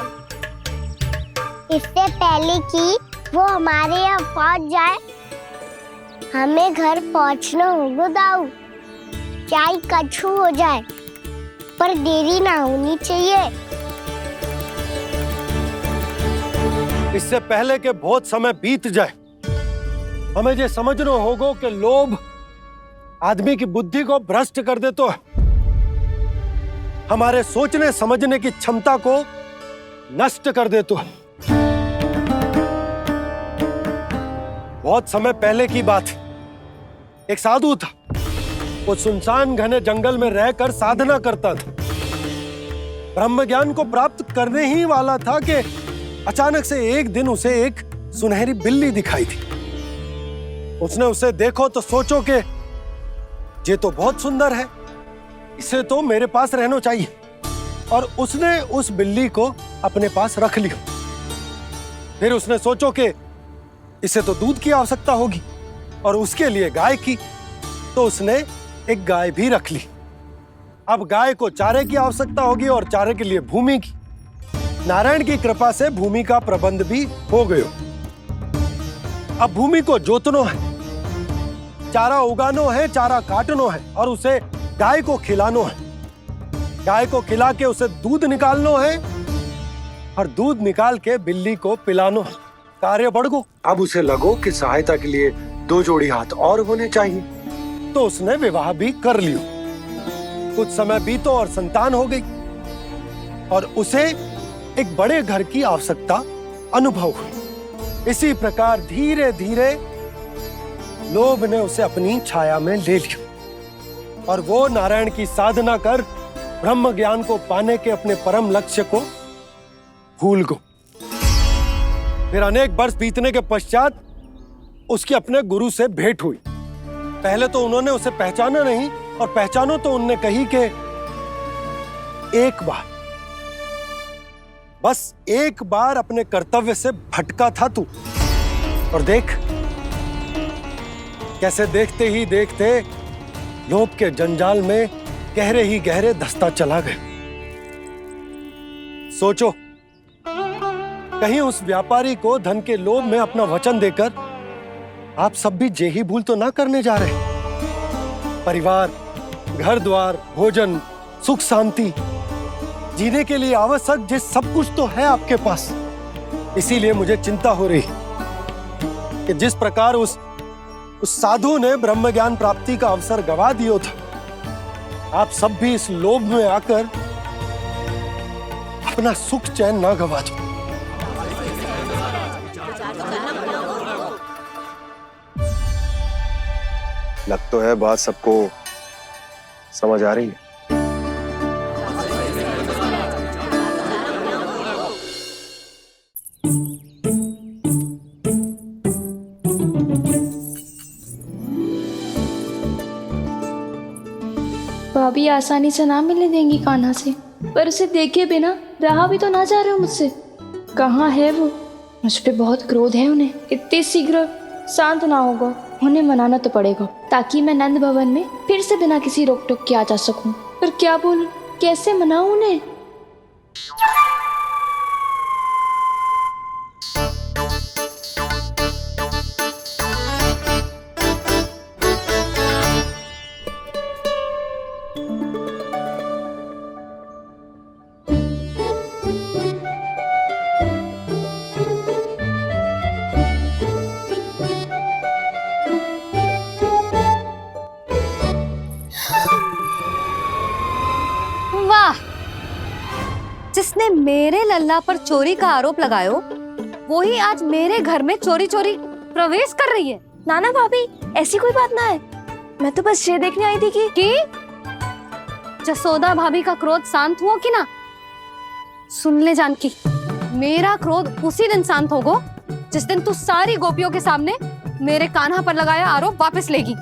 S3: इससे पहले कि वो हमारे यहाँ पहुँच जाए, हमें घर पहुँचना होगा दाऊ। क्या ही कछु हो जाए, पर देरी ना होनी चाहिए।
S2: इससे पहले के बहुत समय बीत जाए, हमें ये समझना होगा कि लोभ आदमी की बुद्धि को भ्रष्ट कर देता है, हमारे सोचने समझने की क्षमता को नष्ट कर देता है। बहुत समय पहले की बात, एक साधु था। वो सुनसान घने जंगल में रहकर साधना करता था। ब्रह्म ज्ञान को प्राप्त करने ही वाला था कि अचानक से एक दिन उसे एक सुनहरी बिल्ली दिखाई थी। उसने उसे देखो तो सोचो कि ये तो बहुत सुंदर है, इसे तो मेरे पास रहना चाहिए, और उसने उस बिल्ली को अपने पास रख लिया। फिर उसने सोचो कि इसे तो दूध की आवश्यकता होगी और उसके लिए गाय की, तो उसने एक गाय भी रख ली। अब गाय को चारे की आवश्यकता होगी और चारे के लिए भूमि की। नारायण की कृपा से भूमि का प्रबंध भी हो गया। अब भूमि को जोतनो है, चारा उगानो है, चारा काटनो है और उसे गाय को खिलानो है। गाय को खिला के उसे दूध निकालनो है और दूध निकाल के बिल्ली को पिलानो है। कार्य बढ़ गो। अब उसे लगो कि सहायता के लिए 2 जोड़ी हाथ और होने चाहिए, तो उसने विवाह भी कर लियो। कुछ समय बीतो और संतान हो गई और उसे एक बड़े घर की आवश्यकता अनुभव हुई। इसी प्रकार धीरे धीरे लोभ ने उसे अपनी छाया में ले लिया और वो नारायण की साधना कर ब्रह्म ज्ञान को पाने के अपने परम लक्ष्य को भूल गो। फिर अनेक वर्ष बीतने के पश्चात उसकी अपने गुरु से भेंट हुई। पहले तो उन्होंने उसे पहचाना नहीं, और पहचानो तो उनने कही कि एक बार, बस एक बार अपने कर्तव्य से भटका था तू, और देख कैसे देखते ही देखते लोभ के जंजाल में गहरे ही गहरे धंसता चला गया। सोचो, कहीं उस व्यापारी को धन के लोभ में अपना वचन देकर आप सब भी जे ही भूल तो ना करने जा रहे। परिवार, घर द्वार, भोजन, सुख शांति, जीने के लिए आवश्यक जिस सब कुछ तो है आपके पास। इसीलिए मुझे चिंता हो रही कि जिस प्रकार उस साधु ने ब्रह्म ज्ञान प्राप्ति का अवसर गवा दिया था, आप सब भी इस लोभ में आकर अपना सुख चैन ना गवा दो।
S8: लग तो है बात सबको समझ आ रही है।
S10: भाभी आसानी से ना मिलने देंगी कान्हा से, पर उसे देखे बिना रहा भी तो ना जा रहे हो मुझसे। कहाँ है वो? मुझ पे बहुत क्रोध है उन्हें। इतने शीघ्र शांत ना होगा, उन्हें मनाना तो पड़ेगा ताकि मैं नंद भवन में फिर से बिना किसी रोक टोक के आ जा सकूं। पर क्या बोलूं, कैसे मनाऊं उन्हें?
S4: जिसने मेरे लल्ला पर चोरी का आरोप लगायो, वो ही आज मेरे घर में चोरी चोरी प्रवेश कर रही है।
S1: नाना भाभी, ऐसी कोई बात ना है, मैं तो बस ये देखने आई थी कि
S4: जसोदा भाभी का क्रोध शांत हुआ कि ना? सुन ले जानकी, मेरा क्रोध उसी दिन शांत होगा जिस दिन तू सारी गोपियों के सामने मेरे कान्हा पर लगाया आरोप वापस लेगी।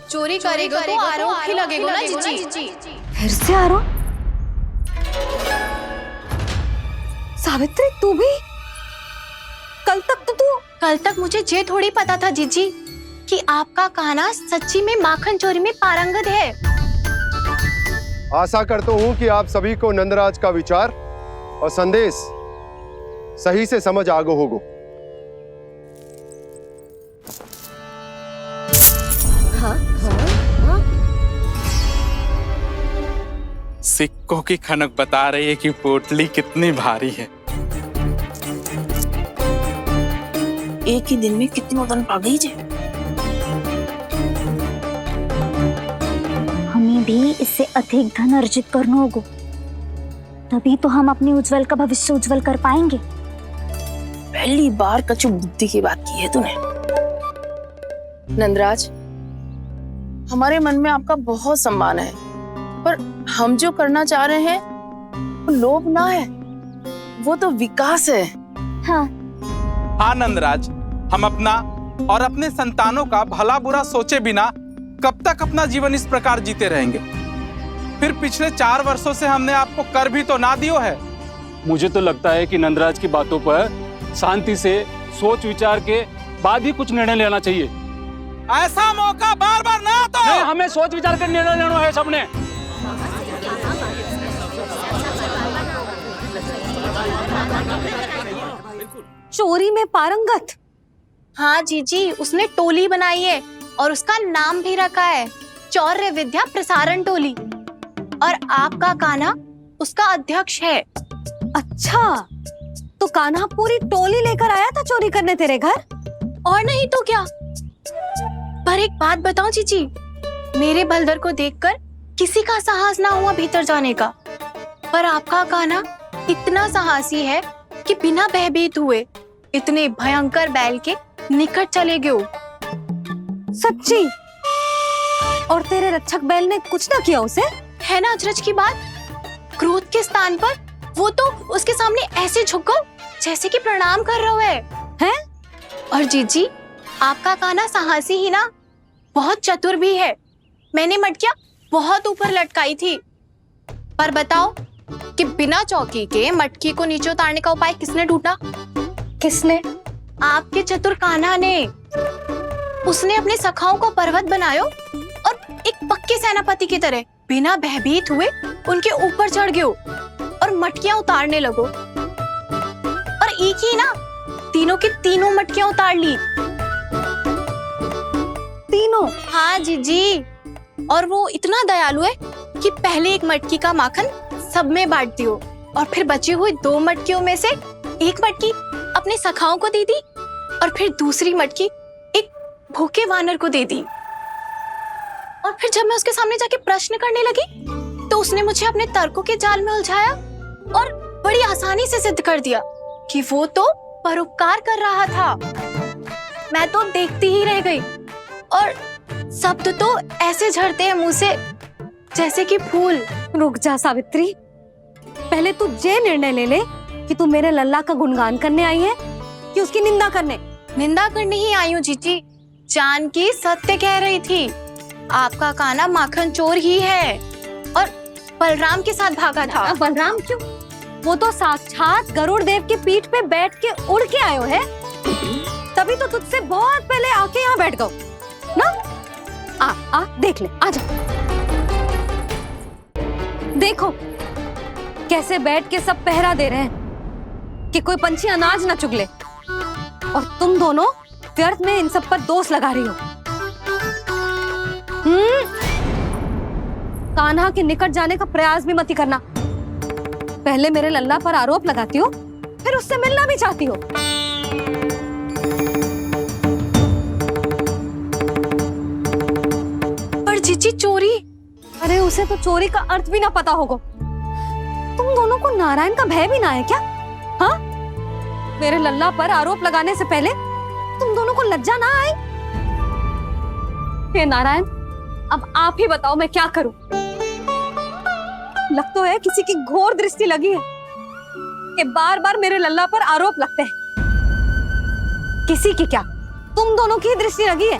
S1: चोरी करेगा तो आरोप ही लगेगा ना जीजी।
S4: फिर से आरोप? सावित्री, तू भी?
S14: कल तक मुझे ये थोड़ी पता था जीजी कि आपका कान्हा सच्ची में माखन चोरी में पारंगत है।
S8: आशा करता हूं कि आप सभी को नंदराज का विचार और संदेश सही से समझ आगो होगो।
S4: हाँ, हाँ, हाँ।
S19: सिक्कों की खनक बता रही है कि पोटली कितनी भारी है।
S20: एक ही दिन में कितनों धन पा गई जे।
S3: हमें भी इससे अधिक धन अर्जित करना होगा, तभी तो हम अपने उज्जवल का भविष्य उज्जवल कर पाएंगे।
S20: पहली बार कछु बुद्धि की बात की है तूने। नंदराज, हमारे मन में आपका बहुत सम्मान है, पर हम जो करना चाह रहे हैं वो लोभ ना है, वो तो विकास है।
S3: हाँ
S19: हाँ नंदराज, हम अपना और अपने संतानों का भला बुरा सोचे बिना कब तक अपना जीवन इस प्रकार जीते रहेंगे? फिर पिछले 4 वर्षों से हमने आपको कर भी तो ना दियो है।
S21: मुझे तो लगता है कि नंदराज की बातों पर शांति से सोच विचार के बाद ही कुछ निर्णय लेना चाहिए।
S19: ऐसा मौका बार बार ना तो
S21: नहीं, हमें सोच विचार कर निर्णय लेना है सबने।
S1: चोरी में पारंगत?
S14: हाँ जीजी, उसने टोली बनाई है और उसका नाम भी रखा है चौर्य विद्या प्रसारण टोली, और आपका कान्हा उसका अध्यक्ष है।
S1: अच्छा, तो कान्हा पूरी टोली लेकर आया था चोरी करने तेरे घर?
S14: और नहीं तो क्या। पर एक बात बताऊं जीजी, मेरे बलदर को देखकर किसी का साहस ना हुआ भीतर जाने का, पर आपका कान्हा इतना साहसी है कि बिना भयभीत हुए इतने भयंकर बैल के निकट चले गए।
S1: सच्ची? और तेरे रक्षक बैल ने कुछ ना किया उसे?
S14: है ना अचरज की बात। क्रोध के स्थान पर वो तो उसके सामने ऐसे झुको जैसे कि प्रणाम कर रहा है? और जीजी, आपका कान्हा साहसी ही ना, बहुत चतुर भी है। मैंने मटकियां बहुत ऊपर लटकाई थी, पर बताओ कि बिना चौकी के मटकी को नीचे उतारने का उपाय किसने ढूंढा?
S1: किसने?
S14: आपके चतुर कान्हा ने। उसने अपने सखाओं को पर्वत बनायो और एक पक्के सेनापति की तरह बिना भयभीत हुए उनके ऊपर चढ़ गयो और मटकियां उतारने लगो, और एक ही ना, तीनों की तीनों मटकियां उतार ली।
S1: तीनों?
S14: हाँ जीजी, और वो इतना दयालु है कि पहले एक मटकी का माखन सब में बांट दियो, और फिर बची हुई 2 मटकियों में से एक मटकी अपने सखाओं को दे दी, और फिर दूसरी मटकी एक भूखे वानर को दे दी। और फिर जब मैं उसके सामने जाके प्रश्न करने लगी तो उसने मुझे अपने तर्कों के जाल में उलझाया और बड़ी आसानी से सिद्ध कर दिया कि वो तो परोपकार कर रहा था। मैं तो देखती ही रह गई, और शब्द तो ऐसे झड़ते हैं मुंह से जैसे कि फूल।
S1: रुक जा सावित्री, पहले तू ये निर्णय ले ले कि तू मेरे लल्ला का गुणगान करने आई है कि उसकी निंदा करने?
S14: निंदा करने ही आई हूँ जीजी। जानकी सत्य कह रही थी, आपका कान्हा माखन चोर ही है और बलराम के साथ भागा था।
S1: बलराम क्यों? वो तो साक्षात गरुड़ देव की पीठ पे बैठ के उड़ के आयो है, तभी तो तुझसे बहुत पहले आके यहाँ बैठ गओ ना। आ देख ले, आजा। देखो कैसे बैठ के सब पहरा दे रहे हैं कि कोई पंछी अनाज ना चुगले, और तुम दोनों व्यर्थ में इन सब पर दोष लगा रही हो। कान्हा के निकट जाने का प्रयास भी मत करना। पहले मेरे लल्ला पर आरोप लगाती हो, फिर उससे मिलना भी चाहती हो।
S14: पर जीजी चोरी?
S1: अरे उसे तो चोरी का अर्थ भी ना पता होगा। तुम दोनों को नारायण का भय भी ना है क्या? हाँ, मेरे लल्ला पर आरोप लगाने से पहले तुम दोनों को लज्जा ना आए? हे नारायण, अब आप ही बताओ मैं क्या करूं। लग तो है किसी की घोर दृष्टि लगी है कि बार बार मेरे लल्ला पर आरोप लगते हैं। किसी की क्या, तुम दोनों की दृष्टि लगी है।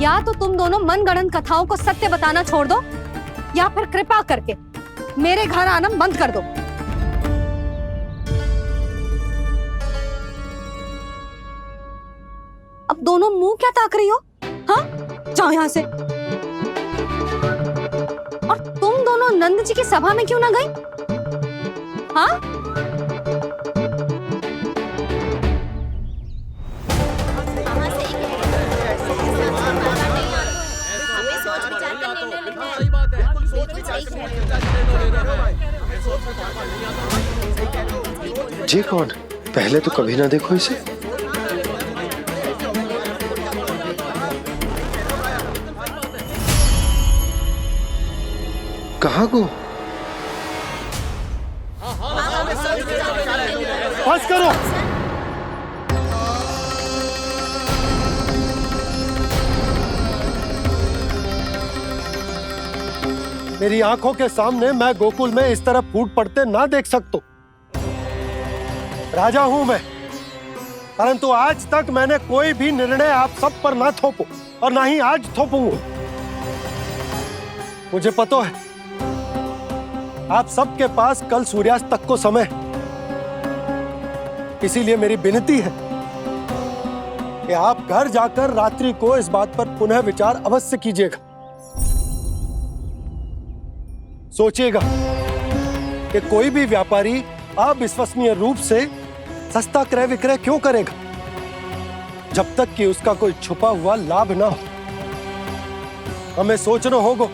S1: या तो तुम दोनों मनगढ़ंत कथाओं को सत्य बताना छोड़ दो, या फिर कृपा करके मेरे घर आना बंद कर दो। अब दोनों मुंह क्या ताक रही हो? हाँ, जाओ यहां से। और तुम दोनों नंद जी की सभा में क्यों ना गई? हाँ,
S2: जी कौन? पहले तो कभी ना देखो इसे। कहाँ को? बस करो। मेरी आंखों के सामने मैं गोकुल में इस तरह फूट पड़ते ना देख सकता। राजा हूं मैं, परंतु आज तक मैंने कोई भी निर्णय आप सब पर ना थोपो और ना ही आज थोपूंगा। मुझे पता है आप सबके पास कल सूर्यास्त तक को समय है, इसीलिए मेरी विनती है कि आप घर जाकर रात्रि को इस बात पर पुनः विचार अवश्य कीजिएगा। सोचिएगा कि कोई भी व्यापारी अविश्वसनीय रूप से सस्ता क्रय विक्रय क्यों करेगा जब तक कि उसका कोई छुपा हुआ लाभ ना हो। हमें सोचना होगा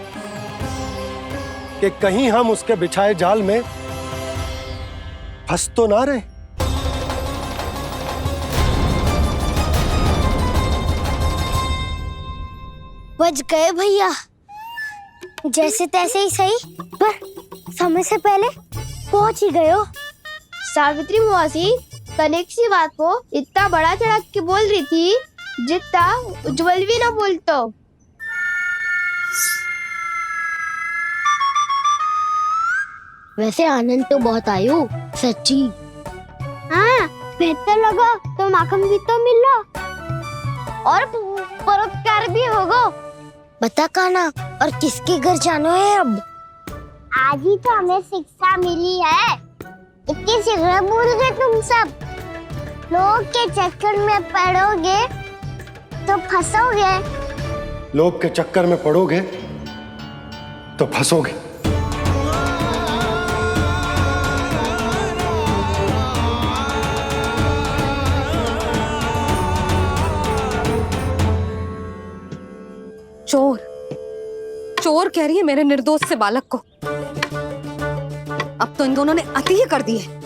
S2: कि कहीं हम उसके बिछाए जाल में फंस तो ना रहे।
S3: बच गए भैया, जैसे तैसे ही सही, पर समय से पहले पहुंच ही गए हो।
S10: सावित्री मौसी तनिक सी बात को इतना बड़ा चढ़ा के बोल रही थी जितना उज्जवल भी ना बोलतो।
S3: वैसे आनंद तो बहुत आयो, सच्ची। हाँ, बेहतर लगा तो माखन भी तो मिला और परोपकार भी होगा। बता काना, और किसके घर जाना है अब? आज ही तो हमें शिक्षा मिली है, इतनी शीघ्र भूल गए तुम सब। लोग के चक्कर में पड़ोगे तो फंसोगे।
S2: लोग के चक्कर में पड़ोगे तो फंसोगे।
S1: चोर चोर कह रही है मेरे निर्दोष से बालक को। अब तो इन दोनों ने अति ही कर दी है।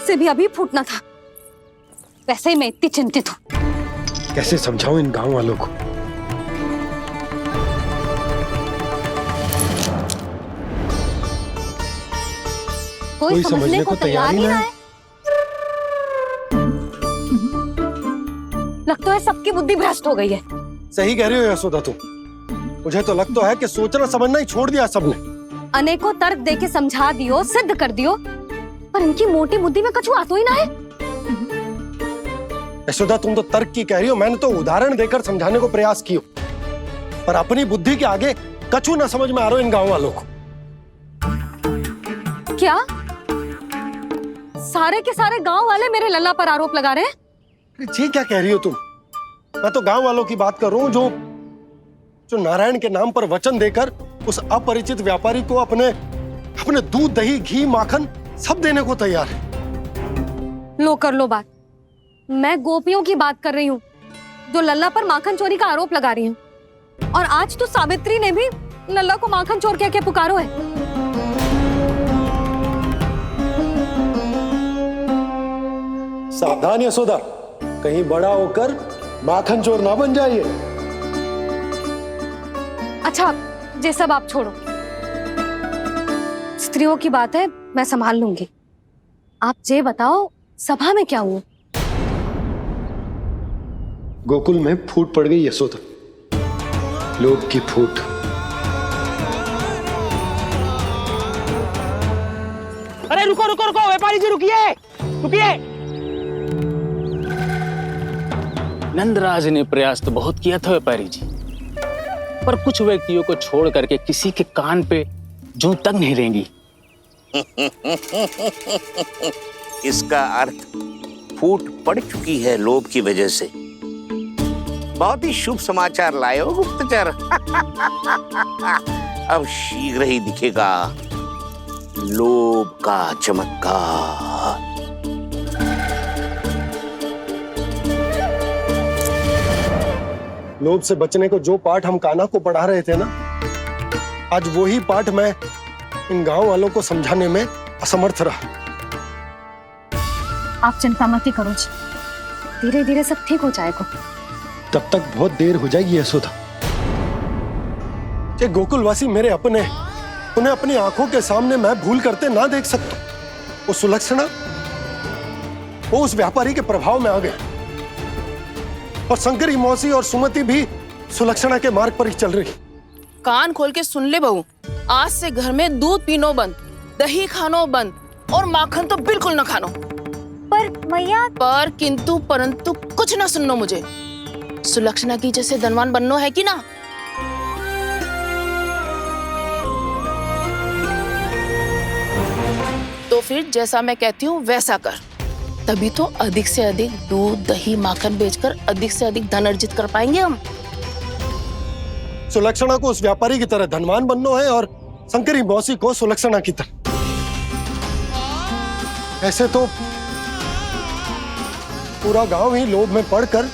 S1: से भी अभी फूटना था। वैसे ही मैं इतनी चिंतित हूं।
S2: कैसे समझाऊं इन गांव वालों को?
S1: कोई समझने को तैयार ही ना है। लगता है सबकी बुद्धि भ्रष्ट हो गई है।
S2: सही कह रही हो यशोदा तुम। मुझे तो लगता है कि सोचना समझना ही छोड़ दिया सबने।
S1: अनेकों तर्क देके समझा दियो, सिद्ध कर दियो, पर इनकी मोटी बुद्धि में कछु आता ही ना है।
S2: यशोदा तुम तो तर्क की कह रही हो, मैंने तो उदाहरण देकर समझाने को प्रयास किया, पर अपनी बुद्धि के आगे कछु ना समझ में आ रहा इन गांव वालों को।
S1: क्या सारे के सारे गांव वाले मेरे लल्ला पर आरोप लगा रहे हैं?
S2: जी क्या कह रही हो तुम? मैं तो गांव वालों की बात कर रहा हूं जो नारायण के नाम पर वचन देकर उस अपरिचित व्यापारी को अपने दूध दही घी माखन सब देने को तैयार है।
S1: लो कर लो बात। मैं गोपियों की बात कर रही हूँ जो लल्ला पर माखन चोरी का आरोप लगा रही हूँ। और आज तो सावित्री ने भी लल्ला को माखन चोर कह के पुकारो है।
S2: सावधान यशोदा, कहीं बड़ा होकर माखन चोर ना बन जाइए।
S1: अच्छा, ये सब आप छोड़ो। स्त्रियों की बात है, मैं संभाल लूंगी। आप ये बताओ सभा में क्या हुआ?
S2: गोकुल में फूट पड़ गई यशोदा, लोभ की फूट।
S9: अरे रुको रुको रुको, व्यापारी जी रुकिए रुकिए।
S21: नंदराज ने प्रयास तो बहुत किया था व्यापारी जी, पर कुछ व्यक्तियों को छोड़ करके किसी के कान पे जूं तक नहीं रेंगी।
S7: इसका अर्थ फूट पड़ चुकी है लोभ की वजह से। बहुत ही शुभ समाचार लाए हो गुप्तचर। अब शीघ्र ही दिखेगा लोभ का चमत्कार।
S2: लोभ से बचने को जो पाठ हम कान्हा को पढ़ा रहे थे ना, आज वही पाठ मैं इन गांव वालों को समझाने में असमर्थ रहा।
S4: आप चिंता मत करो जी, धीरे धीरे सब ठीक हो जाएगा।
S2: तब तक बहुत देर हो जाएगी यशोदा। ये गोकुलवासी मेरे अपने, उन्हें अपनी आंखों के सामने मैं भूल करते ना देख सकता। वो सुलक्षणा, वो उस व्यापारी के प्रभाव में आ गए, और शंकरी मौसी और सुमति भी सुलक्षणा के मार्ग पर ही चल रही।
S20: कान खोल के सुन ले बहू, आज से घर में दूध पीनो बंद, दही खानो बंद, और माखन तो बिल्कुल न खानो।
S3: पर मैया,
S20: पर किंतु परंतु कुछ ना सुननो मुझे। सुलक्षणा की जैसे धनवान बननो है कि ना? तो फिर जैसा मैं कहती हूँ वैसा कर, तभी तो अधिक से अधिक दूध दही माखन बेचकर अधिक से अधिक धन अर्जित कर पाएंगे हम।
S2: सुलक्षणा को उस व्यापारी की तरह धनवान बनना है और शंकरी मौसी को सुलक्षणा की तरह। ऐसे तो पूरा गांव ही लोभ में पड़कर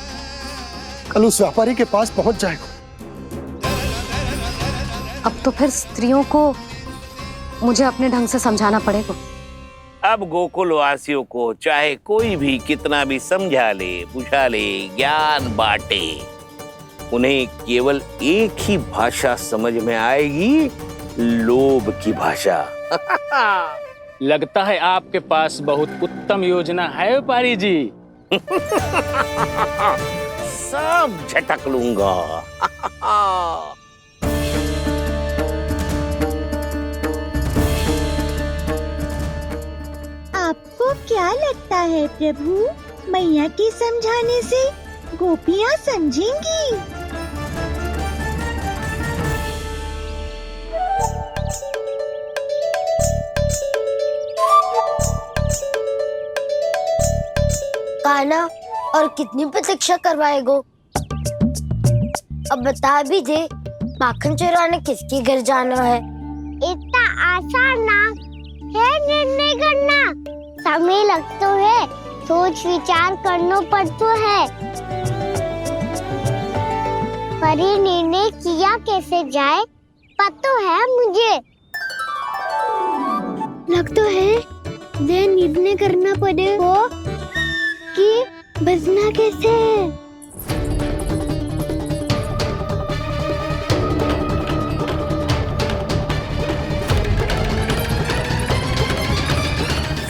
S2: कल उस व्यापारी के पास पहुंच जाएगा।
S4: अब तो फिर स्त्रियों को मुझे अपने ढंग से समझाना पड़ेगा।
S7: अब गोकुल वासियों को चाहे कोई भी कितना भी समझा ले, बुझा ले, ज्ञान बांटे, उन्हें केवल एक ही भाषा समझ में आएगी, लोभ की भाषा।
S21: लगता है आपके पास बहुत उत्तम योजना है व्यापारी जी।
S7: सब झटक लूंगा।
S5: आपको क्या लगता है प्रभु, मैया के समझाने से गोपियाँ समझेंगी?
S3: कान्हा, और कितनी प्रतीक्षा करवाएगो? अब बता भी दे, माखन चुराने किसके घर जाना है? इतना आसान ना है निर्णय करना, समय लगता है, सोच विचार करना पड़ता है। पर ये निर्णय किया कैसे जाए पता है मुझे। लगता है ये निर्णय करना पड़ेगा कि बचना कैसे है।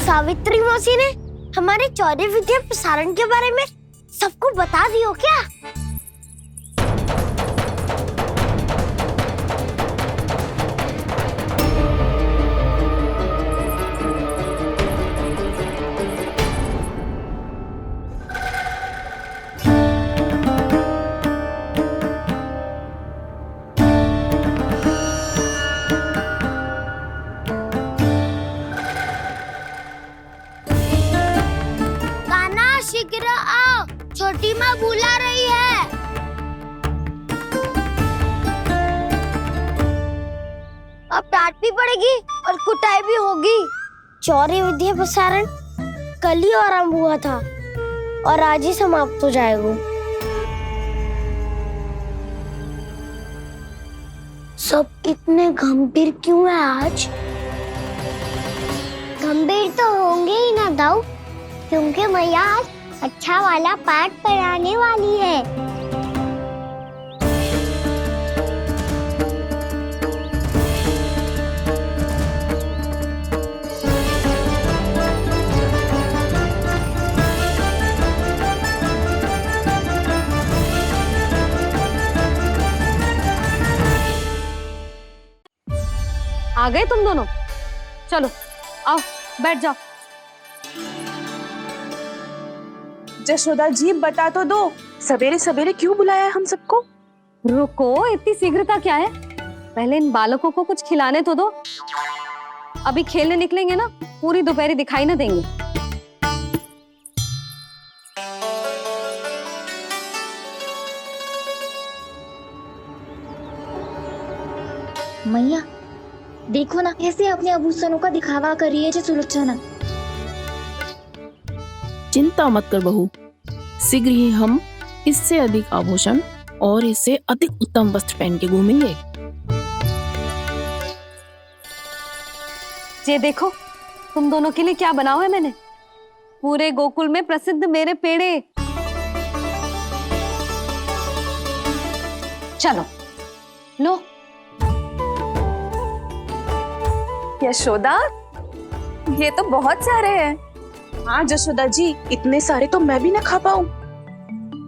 S3: सावित्री मौसी ने हमारे चौर्य विद्या प्रसारण के बारे में सबको बता दियो क्या? शीघ्र आओ, छोटी माँ बुला रही है। अब डांट भी पड़ेगी और कुटाई भी होगी। चौर्य विद्या प्रसारण कल ही आरंभ हुआ था और आज ही समाप्त हो जाएगा। सब इतने गंभीर क्यों है आज? गंभीर तो होंगे ही ना दाऊ, क्योंकि मैया आज अच्छा वाला पाठ पढ़ाने वाली है।
S4: आ गए तुम दोनों? चलो आओ बैठ जाओ।
S1: जशोदा जी बता तो दो, सवेरे सवेरे क्यों बुलाया है हम सबको?
S4: रुको, इतनी शीघ्रता क्या है? पहले इन बालकों को कुछ खिलाने तो दो। अभी खेलने निकलेंगे ना, पूरी दोपहरी दिखाई ना देंगे।
S5: मैया, देखो ना कैसे अपने आभूषणों का दिखावा कर रही है सुलोचना।
S20: चिंता मत कर बहू, शीघ्र ही हम इससे अधिक आभूषण और इससे अधिक उत्तम वस्त्र पहन के घूमेंगे।
S1: ये देखो तुम दोनों के लिए क्या बनाओ है मैंने। पूरे गोकुल में प्रसिद्ध मेरे पेड़े। चलो लो।
S6: यशोदा, ये तो बहुत सारे हैं। हाँ जशोदा जी, इतने सारे तो मैं भी ना खा पाऊं।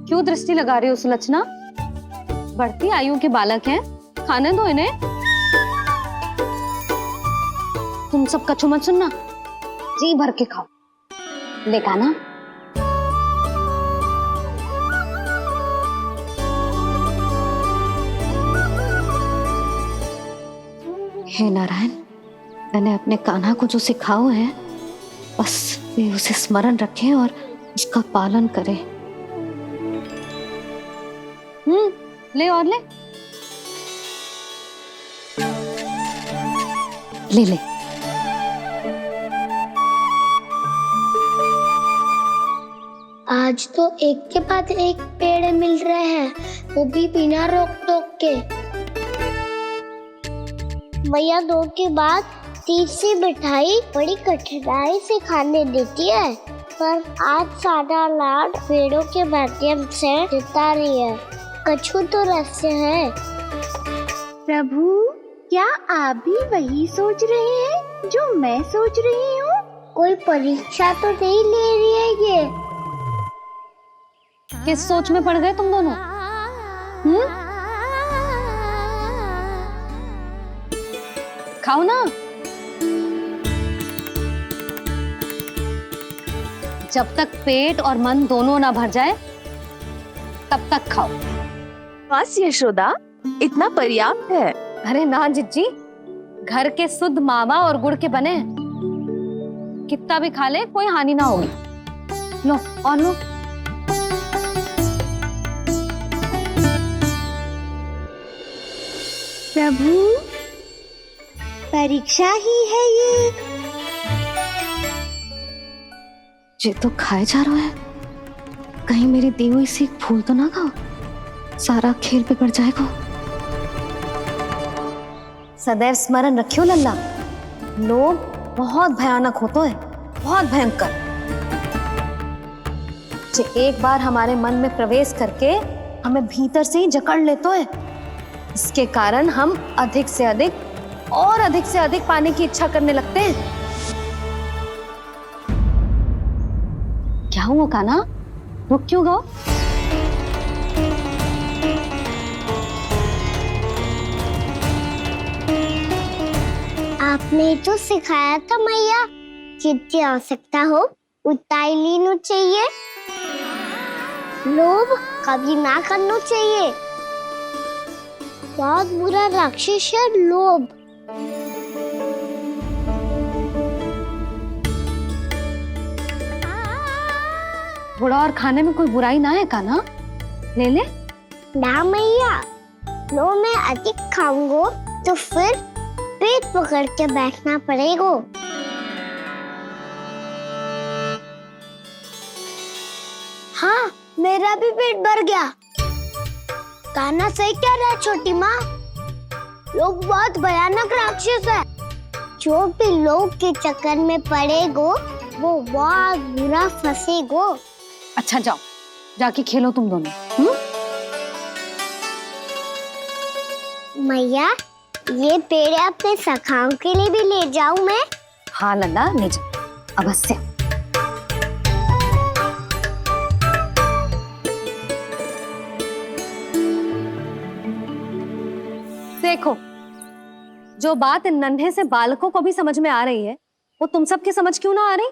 S1: क्यों दृष्टि लगा रही हो सुलक्षणा? बढ़ती आयु के बालक हैं, खाने दो इन्हें। तुम सब कछु मत सुनना, जी भर के खाओ। लेगा ना? हे नारायण, मैंने अपने कान्हा को जो सिखाओ है, बस वे उसे स्मरण रखें और उसका पालन करें। ले और ले ले ले।
S5: आज तो एक के बाद एक पेड़ मिल रहे हैं, वो भी बिना रोक टोक के। मैया 2 के बाद तीसरी मिठाई बड़ी कठिनाई से खाने देती है, पर आज सादा लाड पेड़ों के माध्यम से जिता रही है। कछु तो रहस्य है।
S12: प्रभु, क्या आप भी वही सोच रहे हैं जो मैं सोच रही हूँ?
S5: कोई परीक्षा तो नहीं ले रही है ये?
S1: किस सोच में पड़ गए तुम दोनों? खाओ ना। जब तक पेट और मन दोनों ना भर जाए तब तक खाओ।
S6: बस यशोदा, इतना पर्याप्त है।
S1: अरे ना जिज्जी, घर के शुद्ध मावा और गुड़ के बने, कितना भी खा ले कोई हानि ना होगी। लो और लो।
S12: प्रभु, परीक्षा ही है
S1: ये तो खाए जा रहा है। कहीं मेरी दी हुई सीख फूल तो ना खाओ, सारा खेल बिगड़ जाएगा। सदैव स्मरण रखियो लल्ला, लोभ बहुत भयानक होता है, बहुत भयंकर। जो एक बार हमारे मन में प्रवेश करके हमें भीतर से ही जकड़ लेता है, इसके कारण हम अधिक से अधिक और अधिक से अधिक पाने की इच्छा करने लगते हैं। क्या हुआ कान्हा, रुक क्यों गए?
S5: आपने तो सिखाया था मैया, जितनी आवश्यकता हो उतना ही लेना चाहिए, लोभ कभी ना करना चाहिए। बहुत बुरा राक्षस है लोभ।
S1: थोड़ा और खाने में कोई बुराई ना है कान्हा, ले ले।
S5: ना मैया, लो मैं अधिक खाऊंगा तो फिर पेट पकड़ के बैठना पड़ेगा। हाँ, मेरा भी पेट भर गया। कान्हा सही कह रहा है छोटी माँ, लोग बहुत भयानक राक्षस है। जो भी लोग के चक्कर में पड़ेगो वो बहुत बुरा फंसेगो।
S1: अच्छा जाओ, जाके खेलो तुम दोनों।
S5: मैया, ये पेड़ अपने सखाओं के लिए भी ले जाऊं मैं?
S1: हाँ लल्ला, ले जाओ अवश्य। देखो, जो बात इन नन्हे से बालकों को भी समझ में आ रही है, वो तुम सबकी समझ क्यों ना आ रही?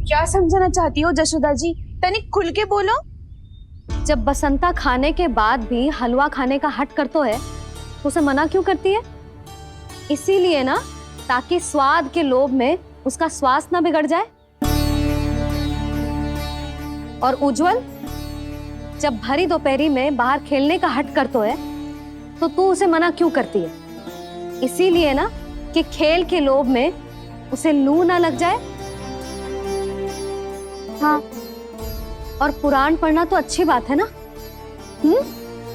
S6: क्या समझाना चाहती हो जशोदा जी? तनिक खुल के बोलो।
S1: जब बसंता खाने के बाद भी हलवा खाने का हट करतो है, तो उसे मना क्यों करती है? इसीलिए ना, ताकि स्वाद के लोभ में उसका स्वास्थ्य ना बिगड़ जाए। और उज्जवल,
S13: जब भरी दोपहरी में बाहर खेलने का हट कर तो है, तो तू उसे मना क्यों करती है? इसीलिए ना कि खेल के लोभ में उसे लू ना लग जाए। हाँ, और पुराण पढ़ना तो अच्छी बात है ना।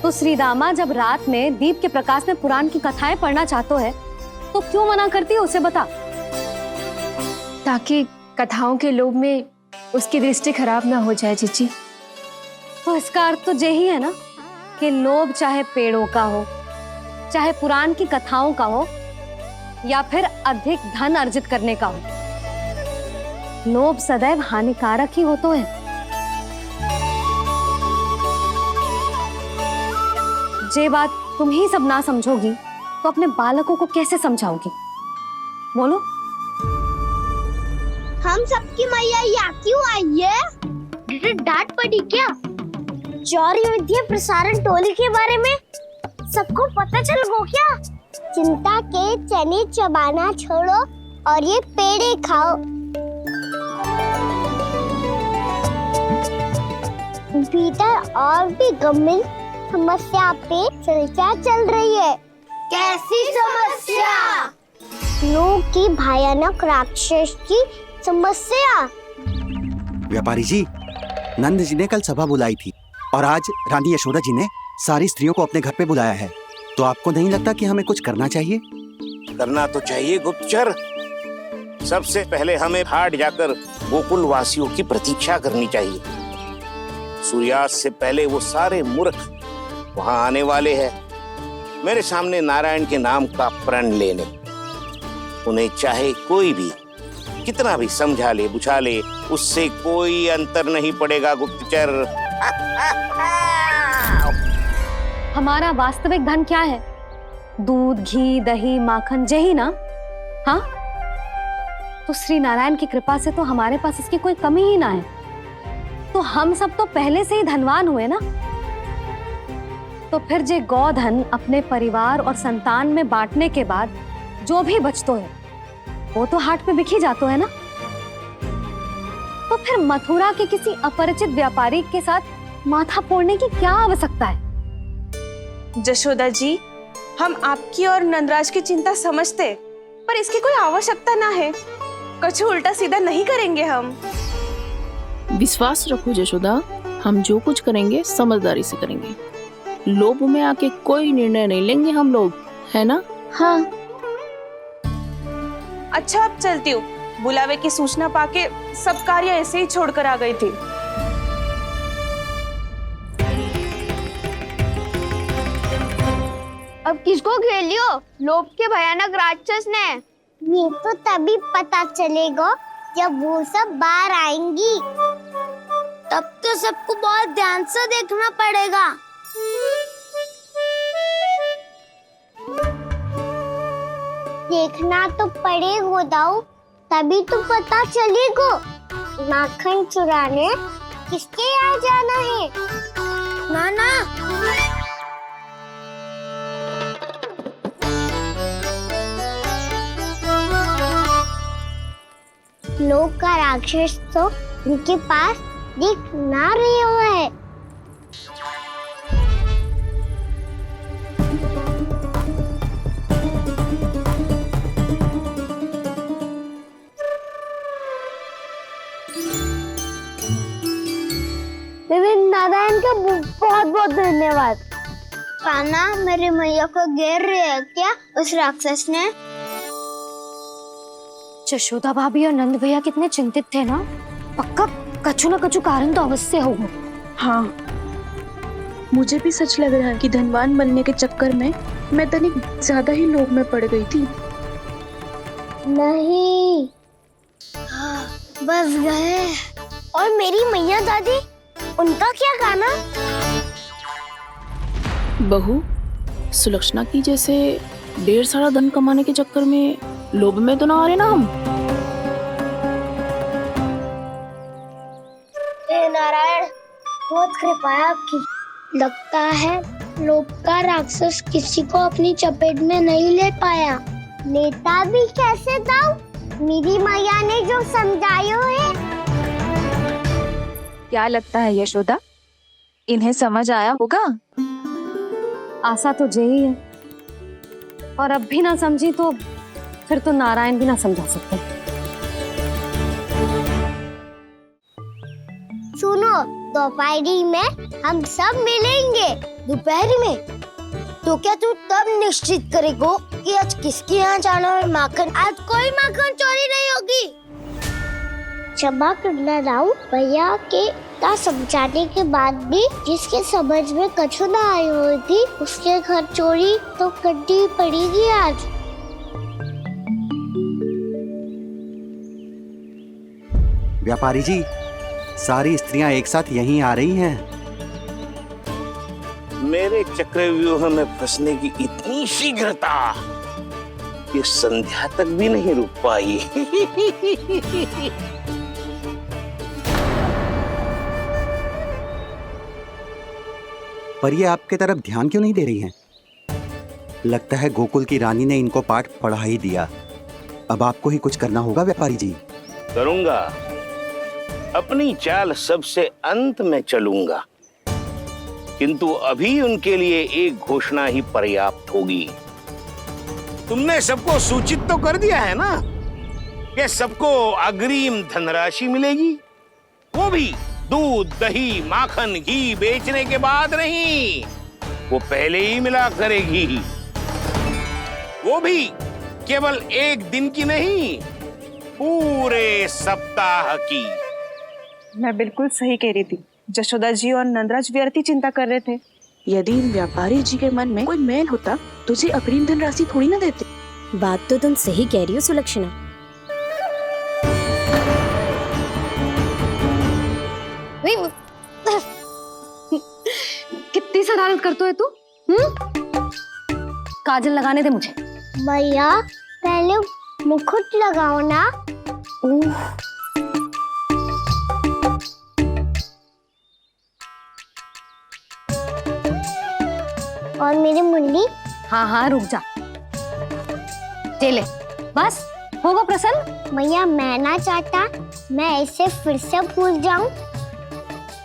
S13: तो श्रीदामा जब रात में दीप के प्रकाश में पुराण की कथाएं पढ़ना चाहते है तो क्यों मना करती है उसे? बता।
S6: ताकि कथाओं के लोभ में उसकी दृष्टि खराब ना हो जाए जीजी।
S13: तो इसका अर्थ तो यही है ना कि लोभ चाहे पेड़ों का हो, चाहे पुराण की कथाओं का हो, या फिर अधिक धन अर्जित करने का हो, लोभ सदैव हानिकारक ही होता है। जे बात तुम ही सब ना समझोगी तो अपने बालकों को कैसे समझाओगी? बोलो।
S3: हम सबकी मैया यहाँ क्यों आई है? डांट पड़ी क्या? चौरी विद्या प्रसारण टोली के बारे में सबको पता चल गो क्या? चिंता के चने चबाना छोड़ो और ये पेड़े खाओ। भीतर और भी गंभीर समस्या पे चर्चा चल रही है। कैसी समस्या? लोग की भयानक राक्षस की समस्या।
S15: व्यापारी जी, नंद जी ने कल सभा बुलाई थी और आज रानी यशोदा जी ने सारी स्त्रियों को अपने घर पे बुलाया है। तो आपको नहीं लगता कि हमें कुछ करना चाहिए?
S7: करना तो चाहिए गुप्तचर। सबसे पहले हमें हाट जाकर गोकुल वासियों की प्रतीक्षा करनी चाहिए। सूर्यास्त से पहले वो सारे मूर्ख वहां आने वाले हैं, मेरे सामने नारायण के नाम का प्रण लेने। उन्हें चाहे कोई भी कितना भी समझा ले बुझा ले, उससे कोई अंतर नहीं पड़ेगा गुप्तचर।
S13: हमारा वास्तविक धन क्या है? दूध, घी, दही, माखन, यही ना? हाँ, तो श्री नारायण की कृपा से तो हमारे पास इसकी कोई कमी ही ना है। तो हम सब तो पहले से ही धनवान हुए ना। तो फिर जे गोधन अपने परिवार और संतान में बांटने के बाद जो भी बचतो है वो तो हाट पे बिखी जातो है ना। तो फिर मथुरा के किसी अपरिचित व्यापारी के साथ माथा फोड़ने की क्या आवश्यकता है?
S1: जशोदा जी, हम आपकी और नंदराज की चिंता समझते, पर इसकी कोई आवश्यकता ना है। कुछ उल्टा सीधा नहीं करेंगे हम।
S20: विश्वास रखो जशोदा, हम जो कुछ करेंगे समझदारी से करेंगे। लोभ में आके कोई निर्णय नहीं लेंगे हम लोग, है ना?
S1: हाँ। अच्छा, अब चलती हूँ। बुलावे की सूचना पाके सब कार्य ऐसे ही छोड़कर आ गई थी।
S10: अब किसको घेर लियो? लोभ के भयानक राक्षस ने।
S3: ये तो तभी पता चलेगा जब वो सब बाहर आएंगी।
S5: तब तो सबको बहुत ध्यान से देखना पड़ेगा।
S3: देखना तो पड़ेगा दाऊ, तभी तो पता चलेगा माखन चुराने किसके यहाँ जाना है।
S5: नाना,
S3: लोग का राक्षस तो उनके पास दिख ना रहे हुआ है। नारायण का बहुत बहुत धन्यवाद।
S10: कान्हा, मेरी मैया को घेर रहे है क्या उस राक्षस ने?
S13: यशोदा भाभी और नंद भैया कितने चिंतित थे ना। पक्का कछु न कछु कारण तो अवश्य होगा।
S6: हाँ, मुझे भी सच लग रहा है कि धनवान बनने के चक्कर में मैं तनिक ज्यादा ही लोभ में पड़ गई थी।
S3: नहीं,
S5: बस गए।
S3: और मेरी मैया दादी, उनका क्या गाना?
S20: बहू, सुलक्षणा की जैसे ढेर सारा धन कमाने के चक्कर में लोभ में तो ना आ रहे ना हम।
S3: हे नारायण, बहुत कृपा है आपकी। लगता है लोभ का राक्षस किसी को अपनी चपेट में नहीं ले पाया। लेता भी कैसे दाऊ? मेरी मैया ने जो समझायो है।
S6: क्या लगता है यशोदा,
S14: इन्हें समझ आया होगा।
S13: आशा तो यही है, और अब भी ना समझी तो फिर तो नारायण भी ना समझा सकते।
S3: सुनो, दोपहरी में हम सब मिलेंगे।
S5: दोपहर में? तो क्या तू तब निश्चित करेगो कि आज किसके यहाँ जाना है माखन? आज कोई माखन चोरी नहीं होगी।
S3: क्षमा करना राव, भैया के ता समझाने के बाद भी जिसके समझ में कछु ना आई होगी उसके घर चोरी तो करनी पड़ेगी आज।
S15: व्यापारी जी, सारी स्त्रियां एक साथ यहीं आ रही हैं।
S7: मेरे चक्रव्यूह में फंसने की इतनी शीघ्रता कि संध्या तक भी नहीं रुक पाई।
S15: पर ये आपके तरफ ध्यान क्यों नहीं दे रही हैं? लगता है गोकुल की रानी ने इनको पाठ पढ़ा ही दिया। अब आपको ही कुछ करना होगा व्यापारी जी।
S7: करूंगा, अपनी चाल सबसे अंत में चलूंगा, किंतु अभी उनके लिए एक घोषणा ही पर्याप्त होगी। तुमने सबको सूचित तो कर दिया है ना कि सबको अग्रिम धनराशि मिलेगी, वो भी दूध, दही, माखन, घी बेचने के बाद नहीं, वो पहले ही मिला करेगी। वो भी केवल एक दिन की नहीं, पूरे सप्ताह की।
S1: मैं बिल्कुल सही कह रही थी। जशोदा जी और नंदराज व्यर्थ ही चिंता कर रहे थे।
S20: यदि इन व्यापारी जी के मन में कोई मैल होता तुझे अग्रिम धनराशि थोड़ी ना देते।
S3: बात तो तुम सही कह रही हो सुलक्षणा।
S13: कितनी शरारत करते हो तू? काजल लगाने दे मुझे।
S3: भैया पहले मुकुट लगाओ ना। और मेरी मुन्नी?
S13: हाँ हाँ रुक जा, ले बस होगा प्रसन्न।
S3: भैया मैं ना चाहता मैं ऐसे फिर से भूल जाऊं,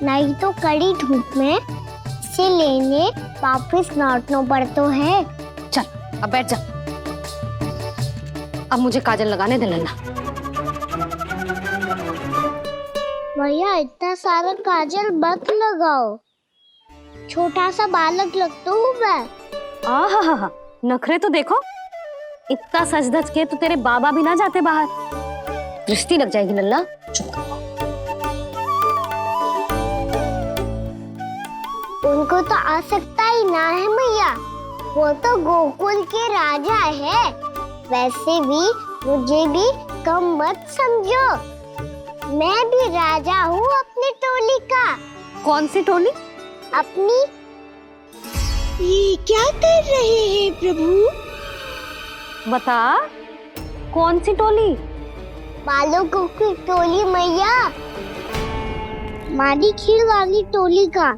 S3: नहीं तो कड़ी धूप में इसे लेने वापस लौटना पड़ता है।
S13: चल अब बैठ जा, अब मुझे काजल लगाने दे लेना।
S3: भैया इतना सारा काजल मत लगाओ, छोटा सा बालक लगता हूँ मैं।
S13: आहा, नखरे तो देखो, इतना सज धज के तो तेरे बाबा भी ना जाते बाहर, दृष्टि लग जाएगी लल्ला।
S3: उनको तो आ सकता ही ना है भैया, वो तो गोकुल के राजा है। वैसे भी मुझे भी कम मत समझो, मैं भी राजा हूँ अपनी टोली का।
S13: कौन सी टोली?
S3: अपनी।
S12: ये क्या कर रहे हैं प्रभु?
S13: बता, कौन सी टोली?
S3: बालकों की टोली मैया, मारी खीर वाली टोली का।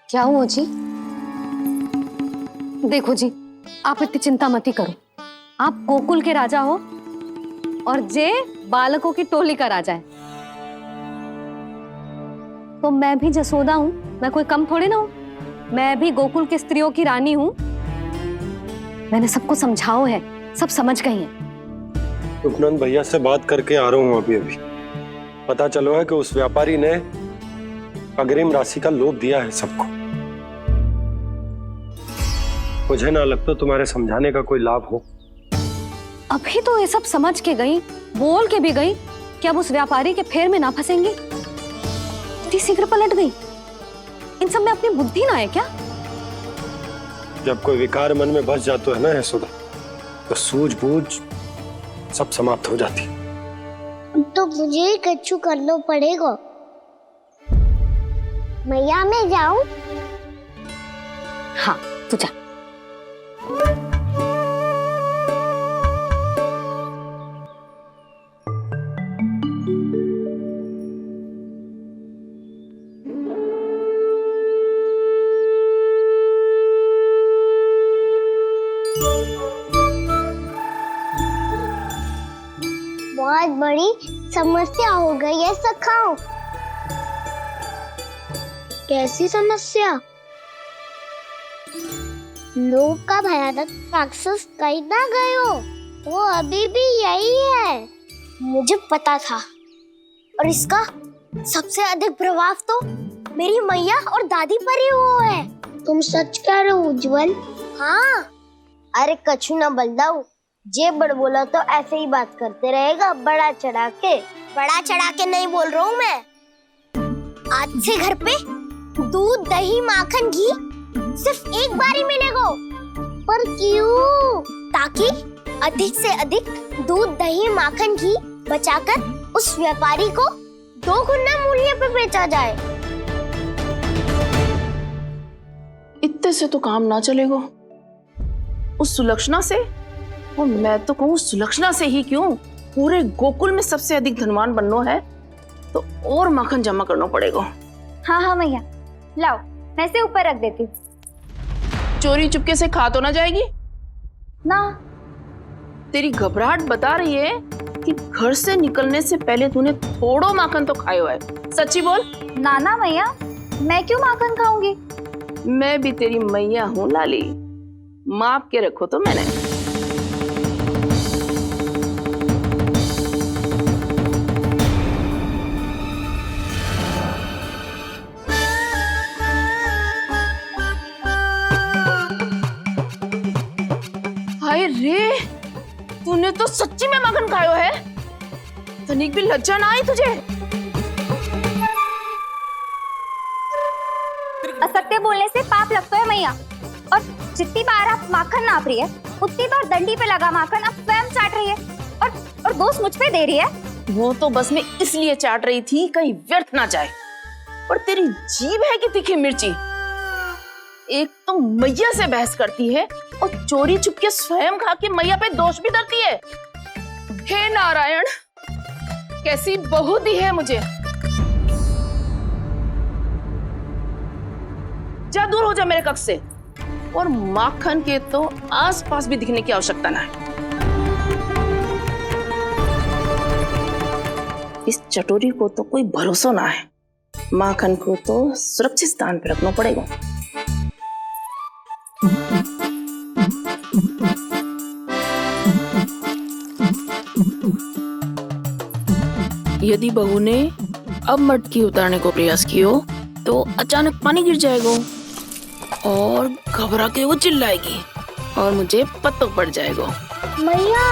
S13: क्या हुआ जी? देखो जी, आप इतनी चिंता मत ही करो। आप गोकुल के राजा हो और जे बालकों की टोली का राजा है, तो मैं भी जसोदा हूँ, मैं कोई कम थोड़ी ना हूँ। मैं भी गोकुल की स्त्रियों की रानी हूँ। मैंने सबको समझाओ है, सब समझ गई हैं।
S2: उपनंद भैया से बात करके आ रहा हूँ अभी। पता चलो है कि उस व्यापारी ने अग्रिम राशि का लोभ दिया है सबको। मुझे ना लगता तुम्हारे समझाने का कोई लाभ हो।
S13: अभी तो ये सब समझ के गई, बोल के भी गई कि अब उस व्यापारी के फेर में ना फंसेंगी। इतनी शीघ्र पलट गई। इन सब में अपनी बुद्धि ना है क्या?
S2: जब कोई विकार मन में बस जाता है ना यशोदा, तो सूझबूझ सब समाप्त हो जाती।
S3: तो मुझे ही कच्चू करना पड़ेगा। मैया मैं जाऊं?
S13: हाँ तू जा।
S3: बहुत बड़ी समस्या हो गई है सखाओ।
S5: कैसी समस्या?
S3: लोभ का भयानक राक्षस कहीं ना गए हो, वो अभी भी यही है। मुझे पता था, और इसका सबसे अधिक प्रभाव तो मेरी मैया और दादी पर ही हुआ है। तुम सच कह रहे हो उज्जवल? हाँ। अरे कछु ना बलदाऊ, जे बड़ बोला तो ऐसे ही बात करते रहेगा बड़ा चढ़ा के। बड़ा चढ़ा के नहीं बोल रहा हूँ मैं। आज से घर पे दूध दही माखन घी सिर्फ एक बार ही मिलेगा। पर क्यों? ताकि अधिक से अधिक दूध दही माखन घी बचाकर उस व्यापारी को 2 गुना मूल्य पे बेचा जाए।
S20: इतने से तो काम ना चलेगा। उस सुलक्षणा से, और मैं तो कहूँ सुलक्षणा से ही क्यों, पूरे गोकुल में सबसे अधिक धनवान बनना है तो और माखन जमा करना पड़ेगा।
S10: हाँ हाँ मैया, लाओ मैं इसे ऊपर रख देती हूँ।
S20: चोरी चुपके से खा तो ना जाएगी
S10: ना?
S20: तेरी घबराहट बता रही है कि घर से निकलने से पहले तूने थोड़ो माखन तो खाया है। सच्ची बोल।
S10: ना ना मैया, मैं क्यों माखन खाऊंगी?
S20: मैं भी तेरी मैया हूँ लाली, माप के रखो तो मैंने। हाय रे, तूने तो सच्ची में माखन खायो है। तनिक भी लज्जा ना आई तुझे?
S10: असत्य बोलने से पाप लगता है मैया, और जितनी बार आप माखन नाप रही है उतनी बार डंडी पे लगा माखन आप स्वयं चाट रही है, और दोष मुझ पे दे रही है।
S20: वो तो बस मैं इसलिए चाट रही थी कहीं व्यर्थ ना जाए। और तेरी जीभ है कि तीखी मिर्ची। एक तो मैया से बहस करती है और चोरी चुपके स्वयं खा के मैया पे दोष भी धरती है। हे नारायण, कैसी बहू दी है मुझे। जा, दूर हो जा मेरे कक्ष से। और माखन के तो आसपास भी दिखने की आवश्यकता ना है। इस चटोरी को तो कोई भरोसा ना है। माखन को तो सुरक्षित स्थान पर रखना पड़ेगा। यदि बहू ने अब मटकी उतारने को प्रयास किया तो अचानक पानी गिर जाएगा और घबरा के वो चिल्लाएगी और मुझे पता पड़ जाएगा।
S3: मैया,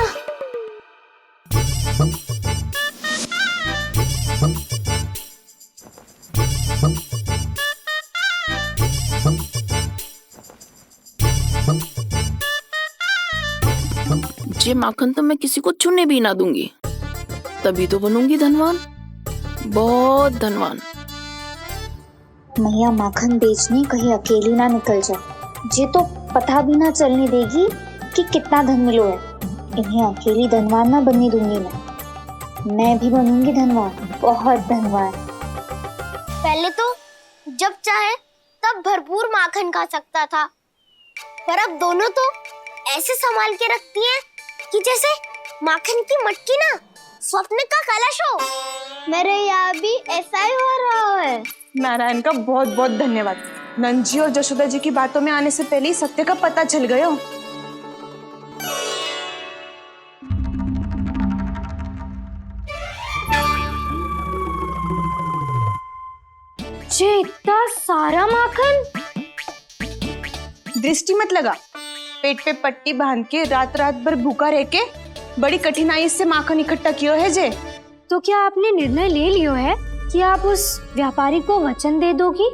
S20: ये माखन तो मैं किसी को छूने भी ना दूंगी, तभी तो बनूंगी धनवान, बहुत धनवान।
S12: मैया माखन बेचने कहीं अकेली ना निकल जाए। ये तो पता भी ना चलने देगी कि कितना धन मिलो है। इन्हें अकेली धनवान ना बनने दूंगी मैं भी बनूंगी धनवान, बहुत धनवान।
S3: पहले तो जब चाहे तब भरपूर माखन खा सकता था, पर अब दोनों तो ऐसे संभाल के रखती हैं कि जैसे माखन की मटकी ना स्वप्न का कलश हो। मेरे यहाँ भी ऐसा ही हो रहा है।
S1: नारायण का बहुत बहुत धन्यवाद। नंद जी और जशोदा जी की बातों में आने से पहले ही सत्य का पता चल गया।
S10: ये इतना सारा माखन?
S1: दृष्टि मत लगा। पेट पे पट्टी बांध के रात रात भर भूखा रह के बड़ी कठिनाई से माखन इकट्ठा किया है जे।
S10: तो क्या आपने निर्णय ले लियो है कि आप उस व्यापारी को वचन दे दोगी?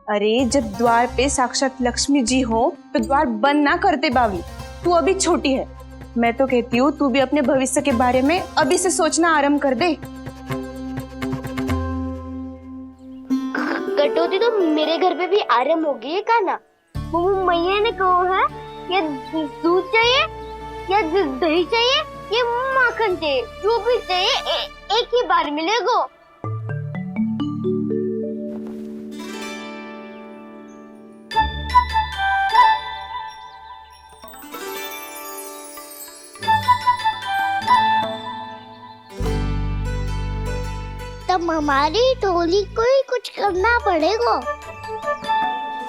S1: अरे जब द्वार पे साक्षात लक्ष्मी जी हो तो द्वार बंद ना करते बावली। तू अभी छोटी है। मैं तो कहती हूँ तू भी अपने भविष्य के बारे में अभी से सोचना आरंभ कर दे।
S3: कटौती तो मेरे घर पे भी आरंभ हो गई है का ना। वो मैया ने कहा है या दूध चाहिए या दही चाहिए या माखन चाहिए, जो भी चाहिए एक ही बार मिलेगा। अब हमारी टोली को ही कुछ करना पड़ेगा।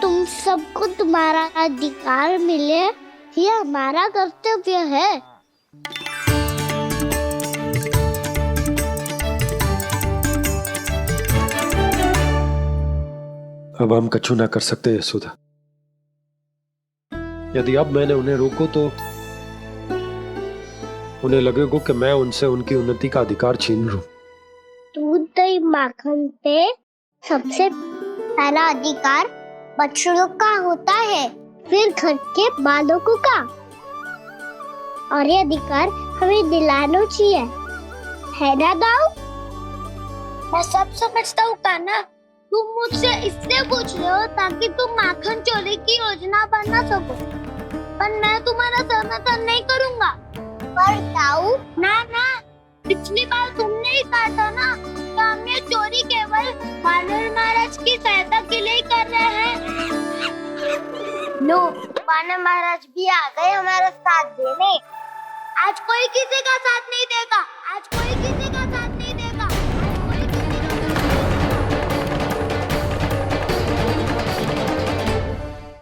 S3: तुम सबको तुम्हारा अधिकार मिले, ये हमारा कर्तव्य है।
S2: अब हम कछु ना कर सकते यशोदा। यदि अब मैंने उन्हें रोको तो उन्हें लगेगा कि मैं उनसे उनकी उन्नति का अधिकार छीन लूं।
S3: दूध दही माखन पे सबसे पहला अधिकार बछड़ों का होता है, फिर घर के बालकों का, और ये अधिकार हमें दिलाना चाहिए, है ना दाऊ? मैं सब समझता हूँ कान्हा, तुम मुझसे इसलिए पूछ रहे हो ताकि तुम माखन चोरी की योजना बना सको, पर मैं तुम्हारा समर्थन नहीं करूँगा। पर दाऊ, ना पिछली बार तुमने ही कहा था ना कि हम ये चोरी केवल वानर महाराज की सहायता के लिए कर रहे हैं। लो, वानर महाराज भी आ गए हमारा साथ देने। आज कोई किसी का साथ नहीं देगा, आज कोई किसी